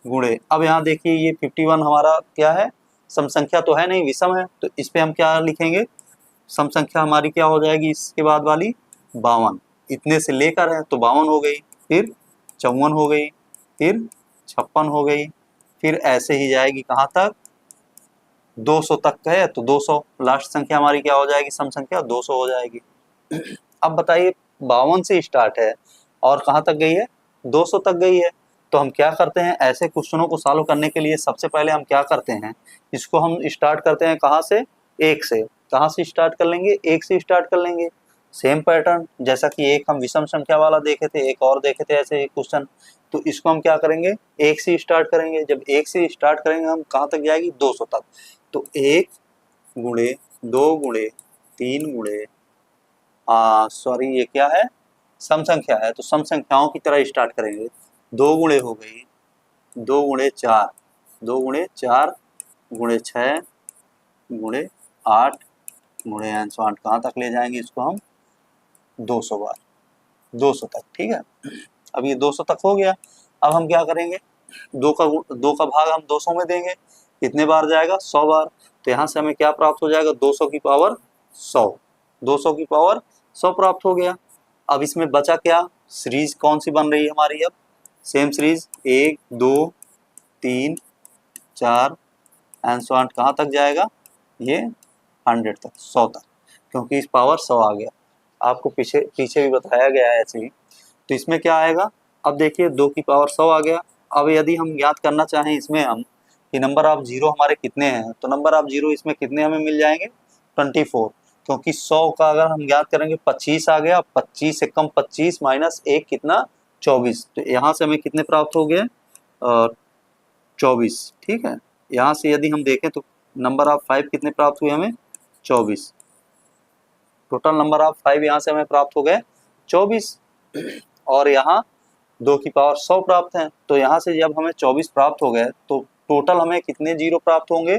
गुणे, अब यहाँ देखिए ये 51 हमारा क्या है, सम संख्या तो है नहीं, विषम है, तो इस पे हम क्या लिखेंगे, सम संख्या हमारी क्या हो जाएगी इसके बाद वाली, 52। इतने से लेकर है तो 52 हो गई, फिर 54 हो गई, फिर 56 हो गई, फिर ऐसे ही जाएगी कहाँ तक, 200 तक है तो 200, लास्ट संख्या हमारी क्या हो जाएगी, सम संख्या 200 हो जाएगी। अब बताइए 52 से स्टार्ट है और कहाँ तक गई है, 200 तक गई है। तो हम क्या करते हैं, ऐसे क्वेश्चनों को सॉल्व करने के लिए सबसे पहले हम क्या करते हैं, इसको हम स्टार्ट करते हैं कहाँ से, 1 से। कहाँ से स्टार्ट कर लेंगे, 1 से स्टार्ट कर लेंगे। सेम पैटर्न जैसा कि एक हम विषम संख्या वाला देखे थे, एक और देखे थे ऐसे क्वेश्चन तो इसको हम क्या करेंगे, 1 से स्टार्ट करेंगे। जब 1 से स्टार्ट करेंगे हम कहाँ तक जाएगी, 200 तक। तो 1 गुणे 2 गुणे 3 गुणे सॉरी ये क्या है, सम संख्या है, तो सम संख्याओं की तरह स्टार्ट करेंगे। 2 गुणे हो गई, 2 गुणे 4, 2 गुणे 4 गुणे 6 गुणे 8 गुणे एन सो 8, कहाँ तक ले जाएंगे इसको हम, 200 बार, 200 तक। ठीक है, अब ये 200 तक हो गया। अब हम क्या करेंगे, 2 का भाग हम 200 में देंगे, कितने बार जाएगा, 100 बार। तो यहाँ से हमें क्या प्राप्त हो जाएगा, 200 की पावर 100, 200 की पावर 100 प्राप्त हो गया। अब इसमें बचा क्या, सीरीज कौन सी बन रही है हमारी, अब same series 1 2 3 4 and so on, कहाँ तक जाएगा, ये 100 तक, 100 तक, क्योंकि इस पावर 100 आ गया। आपको पीछे भी बताया गया है ऐसे ही। तो इसमें क्या आएगा, अब देखिए 2 की पावर 100 आ गया। अब यदि हम ज्ञात करना चाहें इसमें हम कि नंबर ऑफ जीरो हमारे कितने हैं, तो नंबर ऑफ जीरो इसमें कितने हमें मिल जाएंगे, 24, क्योंकि 100 का अगर हम ज्ञात करेंगे 25 आ गया, 25 से कम 25 माइनस 1 कितना, 24। तो यहाँ से हमें कितने प्राप्त हो गए, 24। ठीक है, यहाँ से यदि हम देखें तो नंबर ऑफ 5 कितने प्राप्त हुए हमें, 24। टोटल नंबर ऑफ 5 यहाँ से हमें प्राप्त हो गए 24, और यहाँ 2 की पावर 100 प्राप्त है। तो यहाँ से जब हमें 24 प्राप्त हो गए तो टोटल हमें कितने जीरो प्राप्त होंगे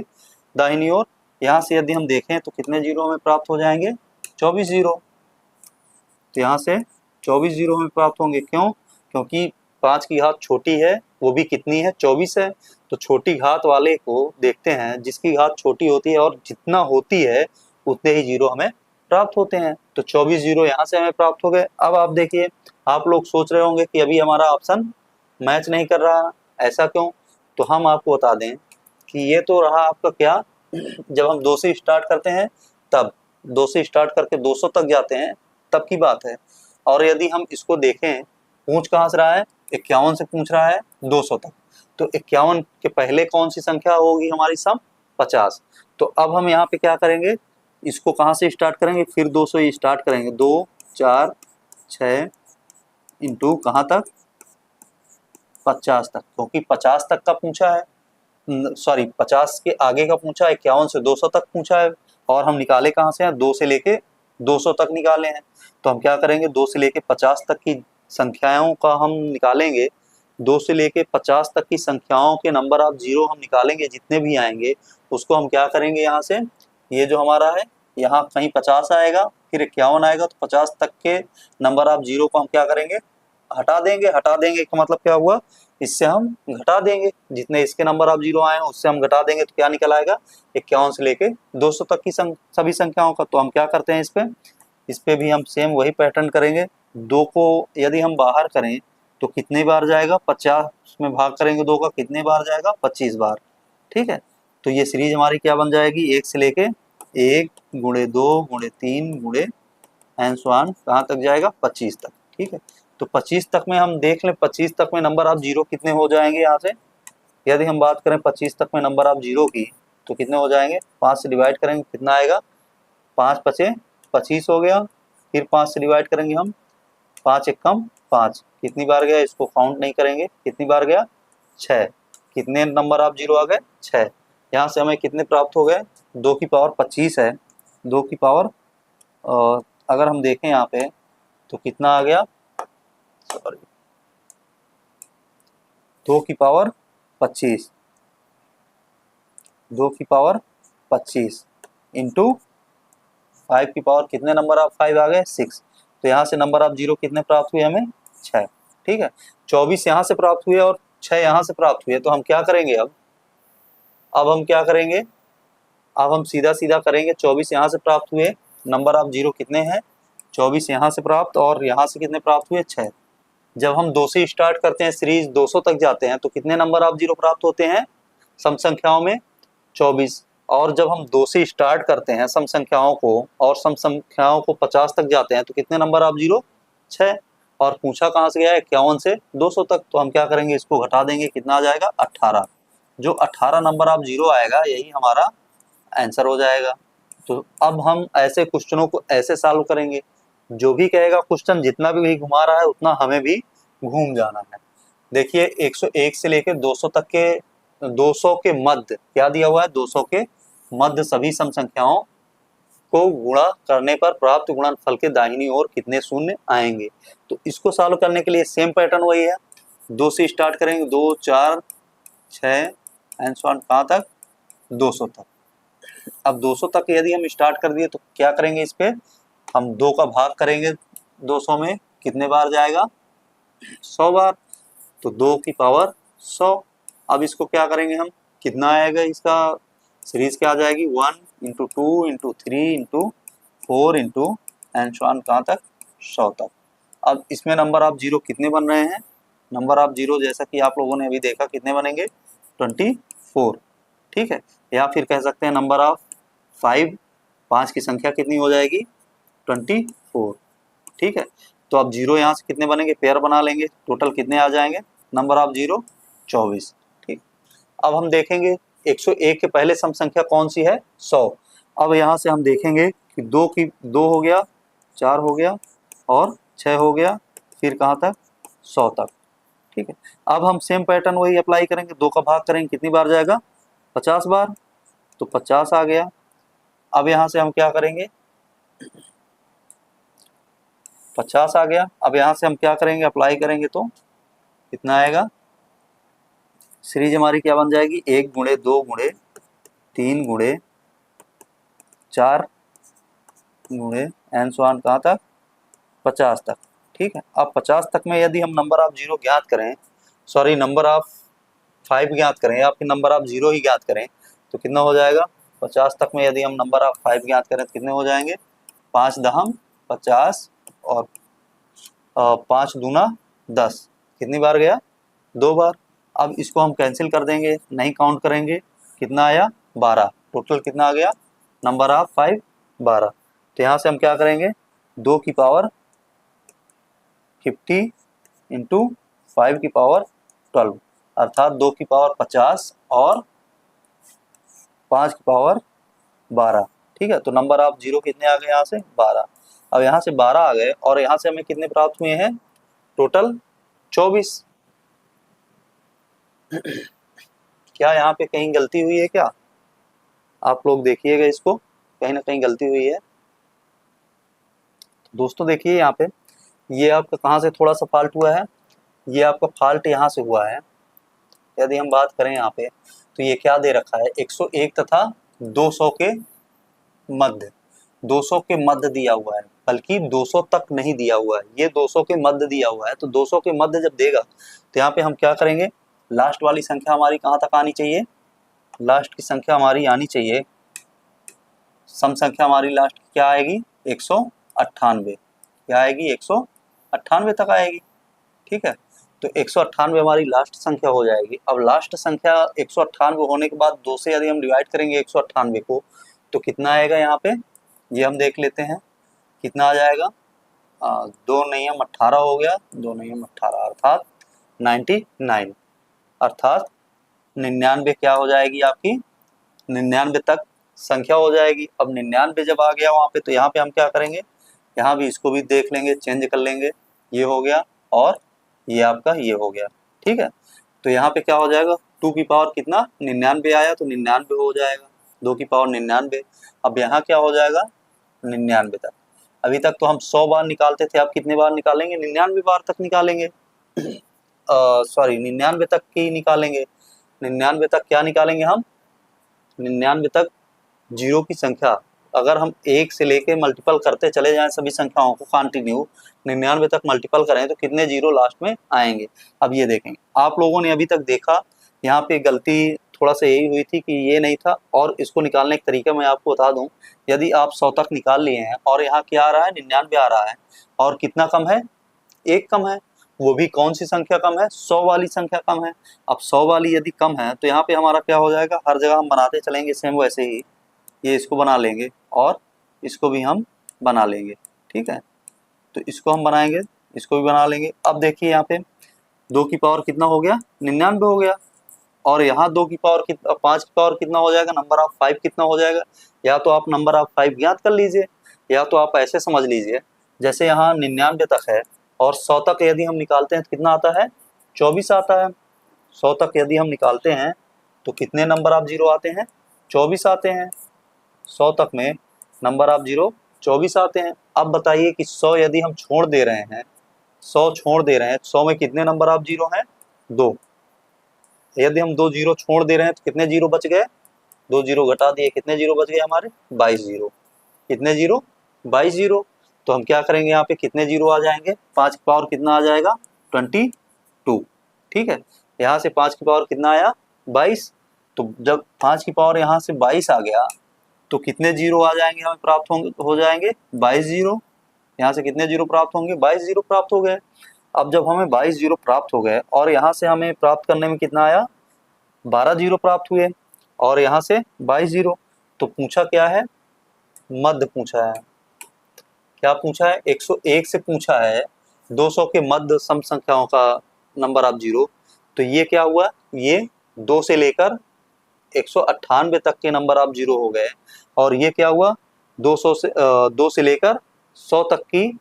दाहिनी ओर, यहाँ से यदि हम देखें तो कितने जीरो हमें प्राप्त हो जाएंगे, 24 जीरो। तो यहाँ से 24 जीरो हमें प्राप्त होंगे, क्यों, क्योंकि 5 की घात छोटी है, वो भी कितनी है, 24 है। तो छोटी घात वाले को देखते हैं, जिसकी घात छोटी होती है और जितना होती है उतने ही जीरो हमें प्राप्त होते हैं। तो 24 जीरो यहाँ से हमें प्राप्त हो गए। अब आप देखिए, आप लोग सोच रहे होंगे कि अभी हमारा ऑप्शन मैच नहीं कर रहा, ऐसा क्यों, तो हम आपको बता दें कि ये तो रहा आपका क्या, जब हम 2 से स्टार्ट करते हैं तब, 2 से स्टार्ट करके 200 तक जाते हैं तब की बात है। और यदि हम इसको देखें, पूछ कहाँ से रहा है, 51 से पूछ रहा है 200 तक, तो 51 के पहले कौन सी संख्या होगी हमारी सम, 50। तो अब हम यहाँ पे क्या करेंगे, इसको कहाँ से स्टार्ट करेंगे, फिर 200 ही स्टार्ट करेंगे, 2 4 6 इंटू कहाँ तक, 50 तक, क्योंकि 50 तक का पूछा है, सॉरी 50 के आगे का पूछा है, 51 से 200 तक पूछा है, और हम निकाले कहाँ से हैं, 2 से लेके 200 तक निकाले हैं। तो हम क्या करेंगे, 2 से लेके 50 तक की संख्याओं का हम निकालेंगे, 2 से लेके 50 तक की संख्याओं के नंबर ऑफ जीरो हम निकालेंगे, जितने भी आएंगे उसको हम क्या करेंगे, यहाँ से ये जो हमारा है यहाँ कहीं 50 आएगा, फिर 51 आएगा, तो 50 तक के नंबर ऑफ जीरो को हम क्या करेंगे, हटा देंगे। हटा देंगे का मतलब क्या हुआ, इससे हम घटा देंगे, जितने इसके नंबर ऑफ जीरो आए हैं उससे हम घटा देंगे, तो क्या निकल आएगा, 51 से लेके 200 तक की सभी संख्याओं का। तो हम क्या करते हैं, इस पे भी हम सेम वही पैटर्न करेंगे। 2 को यदि हम बाहर करें तो कितने बार जाएगा, 50 में भाग करेंगे 2 का, कितने बार जाएगा, 25 बार। ठीक है, तो ये सीरीज हमारी क्या बन जाएगी, 1 से लेके 1 गुणे 2 गुणे 3 गुणे एंड सो ऑन, कहाँ तक जाएगा, 25 तक। ठीक है, तो 25 तक में हम देख लें, 25 तक में नंबर ऑफ जीरो कितने हो जाएंगे, यहाँ से यदि हम बात करें 25 तक में नंबर ऑफ जीरो की, तो कितने हो जाएंगे, 5 से डिवाइड करेंगे कितना आएगा, 5 पचे 25 हो गया, फिर 5 से डिवाइड करेंगे हम, 5 एकम 5, कितनी बार गया, इसको काउंट नहीं करेंगे, कितनी बार गया, 6। कितने नंबर ऑफ जीरो आ गए, 6। यहाँ से हमें कितने प्राप्त हो गए, 2 की पावर 25 है, 2 की पावर अगर हम देखें यहाँ पे तो कितना आ गया, सॉरी 2 की पावर 25, 2 की पावर 25 इंटू 5 की पावर, कितने नंबर ऑफ 5 आ गए, 6। तो यहाँ से नंबर ऑफ जीरो कितने प्राप्त हुए हमें, 6। ठीक है, 24 यहाँ से प्राप्त हुए और 6 यहाँ से प्राप्त हुए। तो हम क्या करेंगे, अब हम क्या करेंगे, अब हम सीधा सीधा करेंगे, 24 यहाँ से प्राप्त हुए, नंबर ऑफ जीरो कितने हैं, 24 यहाँ से प्राप्त, और यहाँ से कितने प्राप्त हुए, 6। जब हम 2 से स्टार्ट करते हैं सीरीज 200 तक जाते हैं तो कितने नंबर ऑफ जीरो प्राप्त होते हैं सम संख्याओं में, 24। और जब हम 2 से स्टार्ट करते हैं सम संख्याओं को और सम संख्याओं को 50 तक जाते हैं तो कितने नंबर ऑफ जीरो, 6। और पूछा कहाँ से गया है, 51 से 200 तक। तो हम क्या करेंगे, इसको घटा देंगे, कितना आ जाएगा, 18। जो 18 नंबर ऑफ जीरो आएगा यही हमारा आंसर हो जाएगा। तो अब हम ऐसे क्वेश्चनों को ऐसे सॉल्व करेंगे, जो भी कहेगा क्वेश्चन जितना भी घुमा रहा है उतना हमें भी घूम जाना है। देखिए 101 से लेकर 200 तक के 200 के मध्य क्या दिया हुआ है, 200 के मध्य सभी सम संख्याओं को गुणा करने पर प्राप्त गुणनफल के दाहिनी ओर कितने शून्य आएंगे। तो इसको सॉल्व करने के लिए सेम पैटर्न वही है, 2 से स्टार्ट करेंगे, 2 4 6 एंड सो ऑन कहाँ तक, 200 तक। अब 200 तक यदि हम स्टार्ट कर दिए तो क्या करेंगे, इस पे हम 2 का भाग करेंगे 200 में, कितने बार जाएगा, 100 बार, तो 2 की पावर 100। अब इसको क्या करेंगे हम, कितना आएगा, इसका सीरीज क्या आ जाएगी, 1 into 2 into 3 into 4 into and so on कहाँ तक, 100 तक। अब इसमें नंबर ऑफ जीरो कितने बन रहे हैं, नंबर ऑफ जीरो जैसा कि आप लोगों ने अभी देखा कितने बनेंगे, 24, ठीक है। या फिर कह सकते हैं नंबर ऑफ 5, 5 की संख्या कितनी हो जाएगी, 24, ठीक है। तो अब जीरो यहाँ से कितने बनेंगे, पेयर बना लेंगे, टोटल कितने आ जाएंगे, नंबर ऑफ जीरो 24, ठीक। अब हम देखेंगे 101 के पहले सम संख्या कौन सी है, 100। अब यहाँ से हम देखेंगे कि 2 हो गया, 4 हो गया और 6 हो गया, फिर कहाँ तक, 100 तक, ठीक है। अब हम सेम पैटर्न वही अप्लाई करेंगे, 2 का भाग करेंगे, कितनी बार जाएगा, 50 बार, तो 50 आ गया। अब यहाँ से हम क्या करेंगे, 50 आ गया। अब यहाँ से हम क्या करेंगे, अप्लाई करेंगे तो कितना आएगा, सीरीज हमारी क्या बन जाएगी, 1 गुणे 2 गुणे 3 गुणे 4 गुणे एंड सो ऑन कहाँ तक, 50 तक, ठीक है। अब 50 तक में यदि हम नंबर ऑफ जीरो ज्ञात करें, सॉरी नंबर ऑफ 5 ज्ञात करें या फिर नंबर ऑफ जीरो ही ज्ञात करें तो कितना हो जाएगा, 50 तक में यदि हम नंबर ऑफ 5 ज्ञात करें तो कितने हो जाएंगे, 5 दहम 50 और 5 दूना 10, कितनी बार गया, 2 बार। अब इसको हम कैंसिल कर देंगे, नहीं काउंट करेंगे, कितना आया, 12, टोटल कितना आ गया, नंबर ऑफ 5 12। तो यहाँ से हम क्या करेंगे, 2 की पावर 50 इंटू 5 की पावर 12, अर्थात 2 की पावर 50 और 5 की पावर 12, ठीक है। तो नंबर ऑफ जीरो कितने आ गए, यहाँ से 12। अब यहाँ से 12 आ गए और यहाँ से हमें कितने प्राप्त हुए हैं, टोटल 24। क्या यहाँ पे कहीं गलती हुई है क्या, आप लोग देखिएगा, इसको कहीं ना कहीं गलती हुई है। दोस्तों देखिए यहाँ पे, ये आपका कहाँ से थोड़ा सा फॉल्ट हुआ है, ये आपका फॉल्ट यहाँ से हुआ है। यदि हम बात करें यहाँ पे तो ये क्या दे रखा है, 101 तथा 200 के मध्य, 200 के मध्य दिया हुआ है, बल्कि 200 तक नहीं दिया हुआ है, ये 200 के मध्य दिया हुआ है। तो 200 के मध्य जब देगा तो यहाँ पे हम क्या करेंगे, लास्ट वाली संख्या हमारी कहाँ तक आनी चाहिए, लास्ट की संख्या हमारी आनी चाहिए, सम संख्या हमारी लास्ट की क्या आएगी, 198, क्या आएगी, 198 तक आएगी, ठीक है। तो 198 हमारी लास्ट संख्या हो जाएगी। अब लास्ट संख्या 198 होने के बाद 2 से यदि हम डिवाइड करेंगे 198 को तो कितना आएगा, यहाँ पे ये हम देख लेते हैं कितना आ जाएगा, 2 नहीं हम 18 हो गया, 2 नहीं हम 18 अर्थात 99, अर्थात 99 क्या हो जाएगी आपकी, 99 तक संख्या हो जाएगी। अब 99 जब आ गया वहाँ पे तो यहाँ पे हम क्या करेंगे, यहाँ भी इसको भी देख लेंगे, चेंज कर लेंगे, ये हो गया और ये आपका ये हो गया, ठीक है। तो यहाँ पे क्या हो जाएगा, 2 की पावर कितना, 99 आया तो 99 हो जाएगा, 2 की पावर 99। अब यहाँ क्या हो जाएगा, 99 तक। अभी तक तो हम 100 बार निकालते थे, अब कितने बार निकालेंगे, 99 बार तक निकालेंगे, सॉरी 99 तक ही निकालेंगे। 99 तक क्या निकालेंगे हम, 99 तक जीरो की संख्या अगर हम 1 से लेके मल्टीपल करते चले जाएं सभी संख्याओं को कंटिन्यू, 99 तक मल्टीपल करें तो कितने जीरो लास्ट में आएंगे। अब ये देखेंगे, आप लोगों ने अभी तक देखा यहाँ पे गलती थोड़ा सा यही हुई थी कि ये नहीं था, और इसको निकालने का तरीका मैं आपको बता दूं। यदि आप 100 तक निकाल लिए हैं और यहाँ क्या आ रहा है, 99 आ रहा है, और कितना कम है, 1 कम है, वो भी कौन सी संख्या कम है, 100 वाली संख्या कम है। अब 100 वाली यदि कम है तो यहाँ पे हमारा क्या हो जाएगा, हर जगह हम बनाते चलेंगे सेम वैसे ही, ये इसको बना लेंगे और इसको भी हम बना लेंगे, ठीक है। तो इसको हम बनाएंगे, इसको भी बना लेंगे। अब देखिए यहाँ पे 2 की पावर कितना हो गया, 99 हो गया, और यहाँ 2 की पावर कितना, 5 की पावर कितना हो जाएगा, नंबर ऑफ 5 कितना हो जाएगा। या तो आप नंबर ऑफ 5 ज्ञात कर लीजिए, या तो आप ऐसे समझ लीजिए जैसे यहाँ 99 तक है और 100 तक यदि हम निकालते हैं तो कितना आता है, 24 आता है। 100 तक यदि हम निकालते हैं तो कितने नंबर ऑफ जीरो आते हैं? 24 आते हैं। 100 तक में नंबर ऑफ जीरो 24 आते हैं। अब बताइए कि 100 यदि हम छोड़ दे रहे हैं, 100 छोड़ दे रहे हैं, 100 में कितने नंबर ऑफ जीरो हैं? 2। यदि हम 2 जीरो छोड़ दे रहे हैं तो कितने जीरो बच गए? 2 जीरो घटा दिए, कितने जीरो बच गए हमारे? 22 जीरो। कितने जीरो? 22 जीरो। तो हम क्या करेंगे, यहाँ पे कितने जीरो आ जाएंगे? 5 की पावर कितना आ जाएगा? 22। ठीक है, यहाँ से 5 की पावर कितना आया? 22। तो जब 5 की पावर यहाँ से 22 आ गया तो कितने जीरो आ जाएंगे, हमें प्राप्त हो जाएंगे? 22 जीरो। यहाँ से कितने जीरो प्राप्त होंगे? 22 जीरो प्राप्त हो गए। अब जब हमें 22 जीरो प्राप्त हो गए और यहाँ से हमें प्राप्त करने में कितना आया? 12 जीरो प्राप्त हुए और यहाँ से 22 जीरो। तो पूछा क्या है? मध्य पूछा है। क्या पूछा है? 101 से पूछा है 200 के मध्य सम संख्याओं का नंबर ऑफ जीरो। तो ये क्या हुआ? ये 2 से लेकर 198 तक के नंबर ऑफ जीरो हो गए। और ये क्या हुआ? 2 से लेकर 100 तक की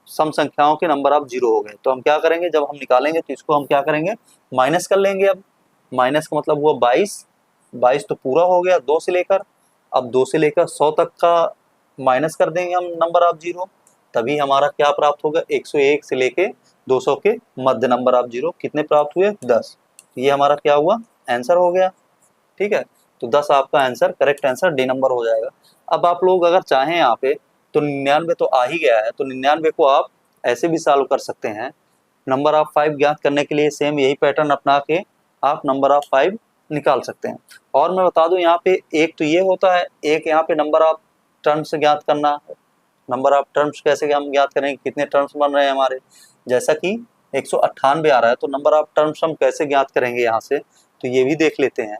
सम संख्याओं के नंबर ऑफ जीरो हो गए। तो हम क्या करेंगे, जब हम निकालेंगे तो इसको हम क्या करेंगे? माइनस कर लेंगे। अब माइनस का मतलब हुआ 22। 22 तो पूरा हो गया 2 से लेकर। अब 2 से लेकर 100 तक का माइनस कर देंगे हम नंबर ऑफ जीरो, तभी हमारा क्या प्राप्त होगा? 101 से लेके 200 के मध्य नंबर ऑफ जीरो कितने प्राप्त हुए? 10। ये हमारा क्या हुआ? आंसर हो गया। ठीक है, तो 10 आपका answer, correct answer D number हो जाएगा। अब आप लोग अगर चाहें यहाँ पे तो 99 तो आ ही गया है, तो 99 को आप ऐसे भी सॉल्व कर सकते हैं। नंबर ऑफ 5 ज्ञात करने के लिए सेम यही पैटर्न अपना के आप नंबर ऑफ 5 निकाल सकते हैं। और मैं बता दूं, यहाँ पे एक तो ये होता है, एक यहाँ पे नंबर ऑफ टर्म्स ज्ञात करना। नंबर ऑफ टर्म्स कैसे हम ज्ञात करेंगे, कितने टर्म्स बन रहे हैं हमारे? जैसा कि 198 आ रहा है, तो नंबर ऑफ टर्म्स हम कैसे ज्ञात करेंगे यहाँ से, तो ये भी देख लेते हैं।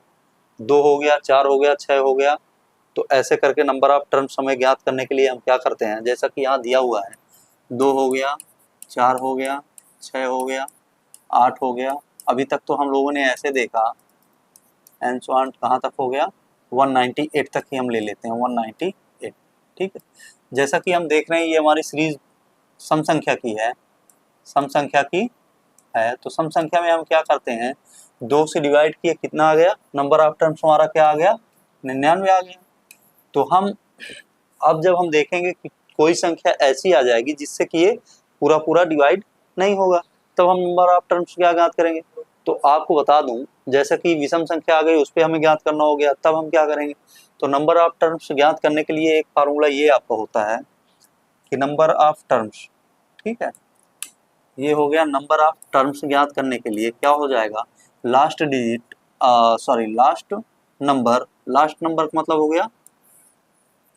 2 हो गया, 4 हो गया, 6 हो गया। तो ऐसे करके नंबर ऑफ टर्म्स हमें ज्ञात करने के लिए हम क्या करते हैं, जैसा कि यहाँ दिया हुआ है, 2 हो गया, 4 हो गया, 6 हो गया, 8 हो गया। अभी तक तो हम लोगों ने ऐसे देखा, एंड सो ऑन कहाँ तक हो गया? 198 तक ही हम ले लेते हैं, 198। ठीक है, जैसा कि हम देख रहे हैं ये हमारी सीरीज सम संख्या की है, सम संख्या की है। तो सम संख्या में हम क्या करते हैं, 2 से डिवाइड किए, कितना आ गया? नंबर ऑफ टर्म्स हमारा क्या आ गया? 99 आ गया। तो हम अब जब हम देखेंगे कि कोई संख्या ऐसी आ जाएगी जिससे कि ये पूरा पूरा डिवाइड नहीं होगा, तब हम नंबर ऑफ टर्म्स क्या ज्ञात करेंगे। तो आपको बता दूं, जैसा कि विषम संख्या आ गई उस पर हमें ज्ञात करना हो गया, तब हम क्या करेंगे, तो नंबर ऑफ टर्म्स ज्ञात करने के लिए एक फार्मूला ये आपका होता है कि नंबर ऑफ टर्म्स, ठीक है, ये हो गया नंबर ऑफ टर्म्स ज्ञात करने के लिए क्या हो जाएगा, last digit, sorry last number, last number का मतलब हो गया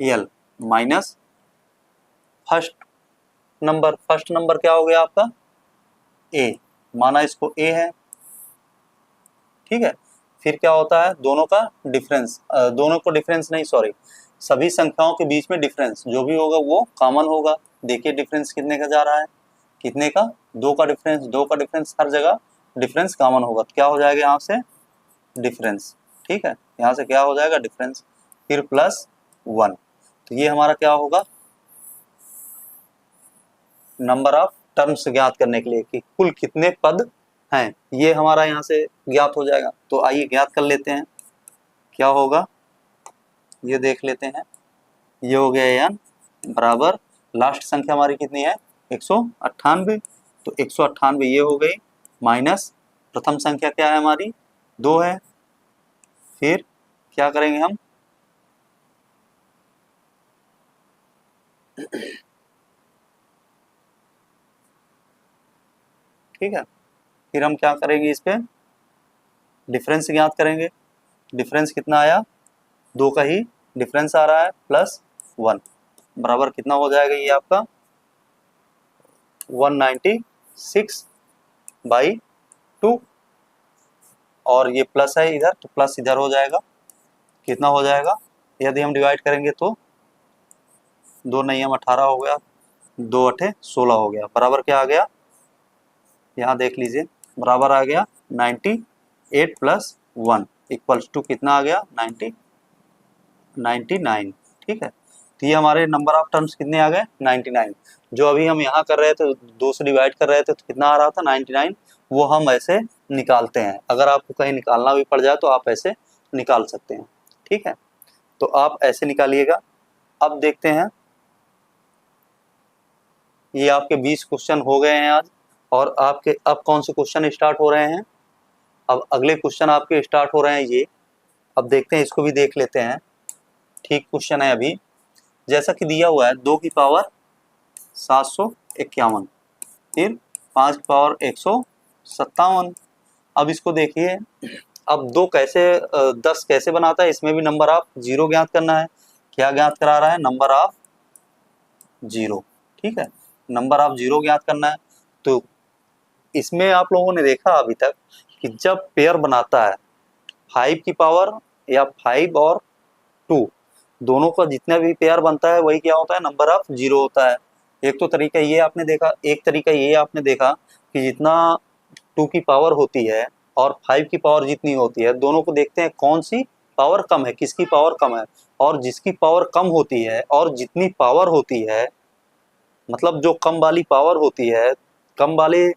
L minus first number. First number क्या हो गया आपका? ए, माना इसको ए है। ठीक है, फिर क्या होता है, दोनों का डिफरेंस, दोनों को डिफरेंस नहीं, सॉरी, सभी संख्याओं के बीच में डिफरेंस जो भी होगा वो कॉमन होगा। देखिए डिफरेंस कितने का जा रहा है, कितने का? 2 का डिफरेंस। 2 का डिफरेंस, हर जगह डिफरेंस कॉमन होगा, तो क्या हो जाएगा यहाँ से? डिफरेंस। ठीक है, यहाँ से क्या हो जाएगा? डिफरेंस, फिर प्लस 1। तो ये हमारा क्या होगा, नंबर ऑफ टर्म्स ज्ञात करने के लिए कि कुल कितने पद हैं, ये हमारा यहाँ से ज्ञात हो जाएगा। तो आइए ज्ञात कर लेते हैं, क्या होगा ये देख लेते हैं। ये हो गया n बराबर, लास्ट संख्या हमारी कितनी है? 198। तो 198 ये हो गई, माइनस प्रथम संख्या क्या है हमारी? 2 है। फिर क्या करेंगे हम, ठीक है, फिर हम क्या करेंगे, इस पे डिफरेंस ज्ञात करेंगे। डिफरेंस कितना आया? 2 का ही डिफरेंस आ रहा है, प्लस 1 बराबर कितना हो जाएगा ये आपका? 196/2। और ये प्लस है इधर, तो प्लस इधर हो जाएगा, कितना हो जाएगा? यदि हम डिवाइड करेंगे तो 2 नहीं, हम 18 हो गया, 2 अठे 16 हो गया, बराबर क्या आ गया? यहाँ देख लीजिए, बराबर आ गया 98 + 1 इक्वल्स टू कितना आ गया? 99। ठीक है, तो ये हमारे नंबर ऑफ टर्म्स कितने आ गए? 99। जो अभी हम यहाँ कर रहे थे, 2 से डिवाइड कर रहे थे, तो कितना आ रहा था? 99। वो हम ऐसे निकालते हैं। अगर आपको कहीं निकालना भी पड़ जाए तो आप ऐसे निकाल सकते हैं। ठीक है, तो आप ऐसे निकालिएगा। अब देखते हैं, ये आपके 20 क्वेश्चन हो गए हैं आज, और आपके अब कौन से क्वेश्चन स्टार्ट हो रहे हैं? अब अगले क्वेश्चन आपके स्टार्ट हो रहे हैं ये। अब देखते हैं, इसको भी देख लेते हैं। ठीक क्वेश्चन है अभी, जैसा कि दिया हुआ है 2 की पावर 751, फिर 5 की पावर 157। अब इसको देखिए, अब 2 कैसे 10 कैसे बनाता है, इसमें भी नंबर ऑफ जीरो ज्ञात करना है। क्या ज्ञात करा रहा है? Number of zero. ठीक है, नंबर ऑफ जीरो ज्ञात करना है। तो इसमें आप लोगों ने देखा अभी तक कि जब पेयर बनाता है 5 की पावर या 5 और 2, दोनों का जितना भी पेयर बनता है वही क्या होता है? नंबर ऑफ जीरो होता है। एक तो तरीका ये आपने देखा, एक तरीका ये आपने देखा कि जितना 2 की पावर होती है और 5 की पावर जितनी होती है, दोनों को देखते हैं कौन सी पावर कम है, किसकी पावर कम है। और जिसकी पावर कम होती है और जितनी पावर होती है, मतलब जो कम वाली पावर होती है, कम वाले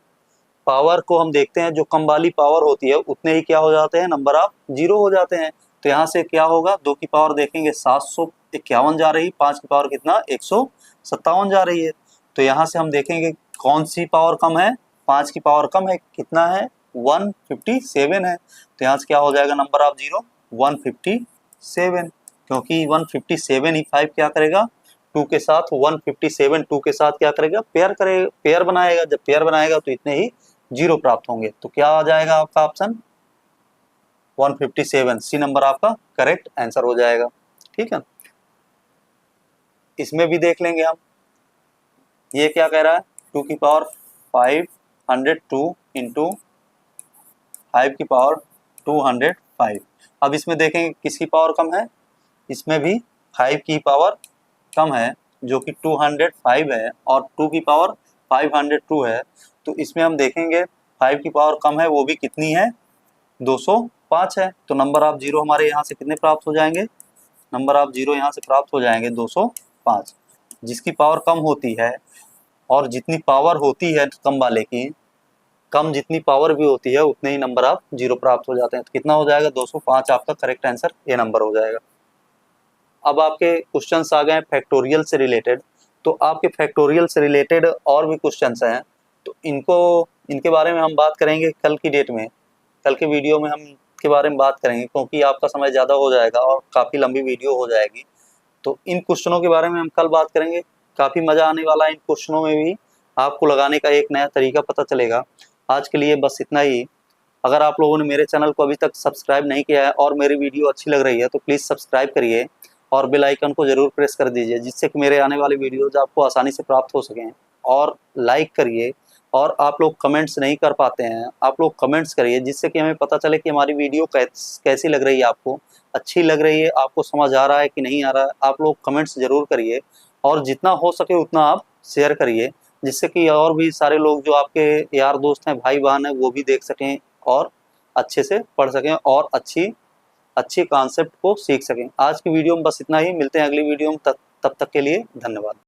पावर को हम देखते हैं, जो कम वाली पावर होती है उतने ही क्या हो जाते हैं? नंबर ऑफ जीरो हो जाते हैं। तो यहाँ से क्या होगा? 2 की पावर देखेंगे 751 जा रही, 5 की पावर कितना? 157 जा रही है। तो यहाँ से हम देखेंगे कौन सी पावर कम है? 5 की पावर कम है, कितना है? 157 है। तो यहाँ से क्या हो जाएगा नंबर ऑफ जीरो? 157, क्योंकि 157 ही 5 क्या करेगा? 2 के साथ 157 2 के साथ क्या करेगा? पेयर बनाएगा। जब पेयर बनाएगा तो इतने ही जीरो प्राप्त होंगे। तो क्या आ जाएगा आपका ऑप्शन? 157, सी नंबर आपका करेक्ट आंसर हो जाएगा। ठीक है, इसमें भी देख लेंगे हम। ये क्या कह रहा है? 2 की पावर 502 इंटू 5 की पावर 205। अब इसमें देखेंगे किसकी पावर कम है? इसमें भी 5 की पावर कम है, जो कि 205 है, और 2 की पावर 502 है। तो इसमें हम देखेंगे 5 की पावर कम है, वो भी कितनी है? 205 है। तो नंबर ऑफ जीरो हमारे यहाँ से कितने प्राप्त हो जाएंगे? नंबर ऑफ जीरो यहाँ से प्राप्त हो जाएंगे 205। जिसकी पावर कम होती है और जितनी पावर होती है कम वाले की, कम जितनी पावर भी होती है उतने ही नंबर ऑफ जीरो प्राप्त हो जाते हैं। तो कितना हो जाएगा? 205 आपका करेक्ट आंसर ये नंबर हो जाएगा। अब आपके क्वेश्चंस आ गए हैं फैक्टोरियल से रिलेटेड। तो आपके फैक्टोरियल से रिलेटेड और भी क्वेश्चंस हैं, तो इनके बारे में हम बात करेंगे कल की डेट में। कल के वीडियो में हम इसके बारे में बात करेंगे, क्योंकि आपका समय ज़्यादा हो जाएगा और काफ़ी लंबी वीडियो हो जाएगी। तो इन क्वेश्चनों के बारे में हम कल बात करेंगे। काफ़ी मज़ा आने वाला है इन क्वेश्चनों में भी, आपको लगाने का एक नया तरीका पता चलेगा। आज के लिए बस इतना ही। अगर आप लोगों ने मेरे चैनल को अभी तक सब्सक्राइब नहीं किया है और मेरी वीडियो अच्छी लग रही है तो प्लीज़ सब्सक्राइब करिए और बेल आइकन को ज़रूर प्रेस कर दीजिए, जिससे कि मेरे आने वाले वीडियोज़ आपको आसानी से प्राप्त हो सकें। और लाइक करिए, और आप लोग कमेंट्स नहीं कर पाते हैं, आप लोग कमेंट्स करिए, जिससे कि हमें पता चले कि हमारी वीडियो कैसी लग रही है, आपको अच्छी लग रही है, आपको समझ आ रहा है कि नहीं आ रहा है। आप लोग कमेंट्स ज़रूर करिए, और जितना हो सके उतना आप शेयर करिए, जिससे कि और भी सारे लोग जो आपके यार दोस्त हैं, भाई बहन हैं, वो भी देख सकें और अच्छे से पढ़ सकें और अच्छी कॉन्सेप्ट को सीख सकें। आज की वीडियो में बस इतना ही। मिलते हैं अगली वीडियो में, तब तक के लिए धन्यवाद।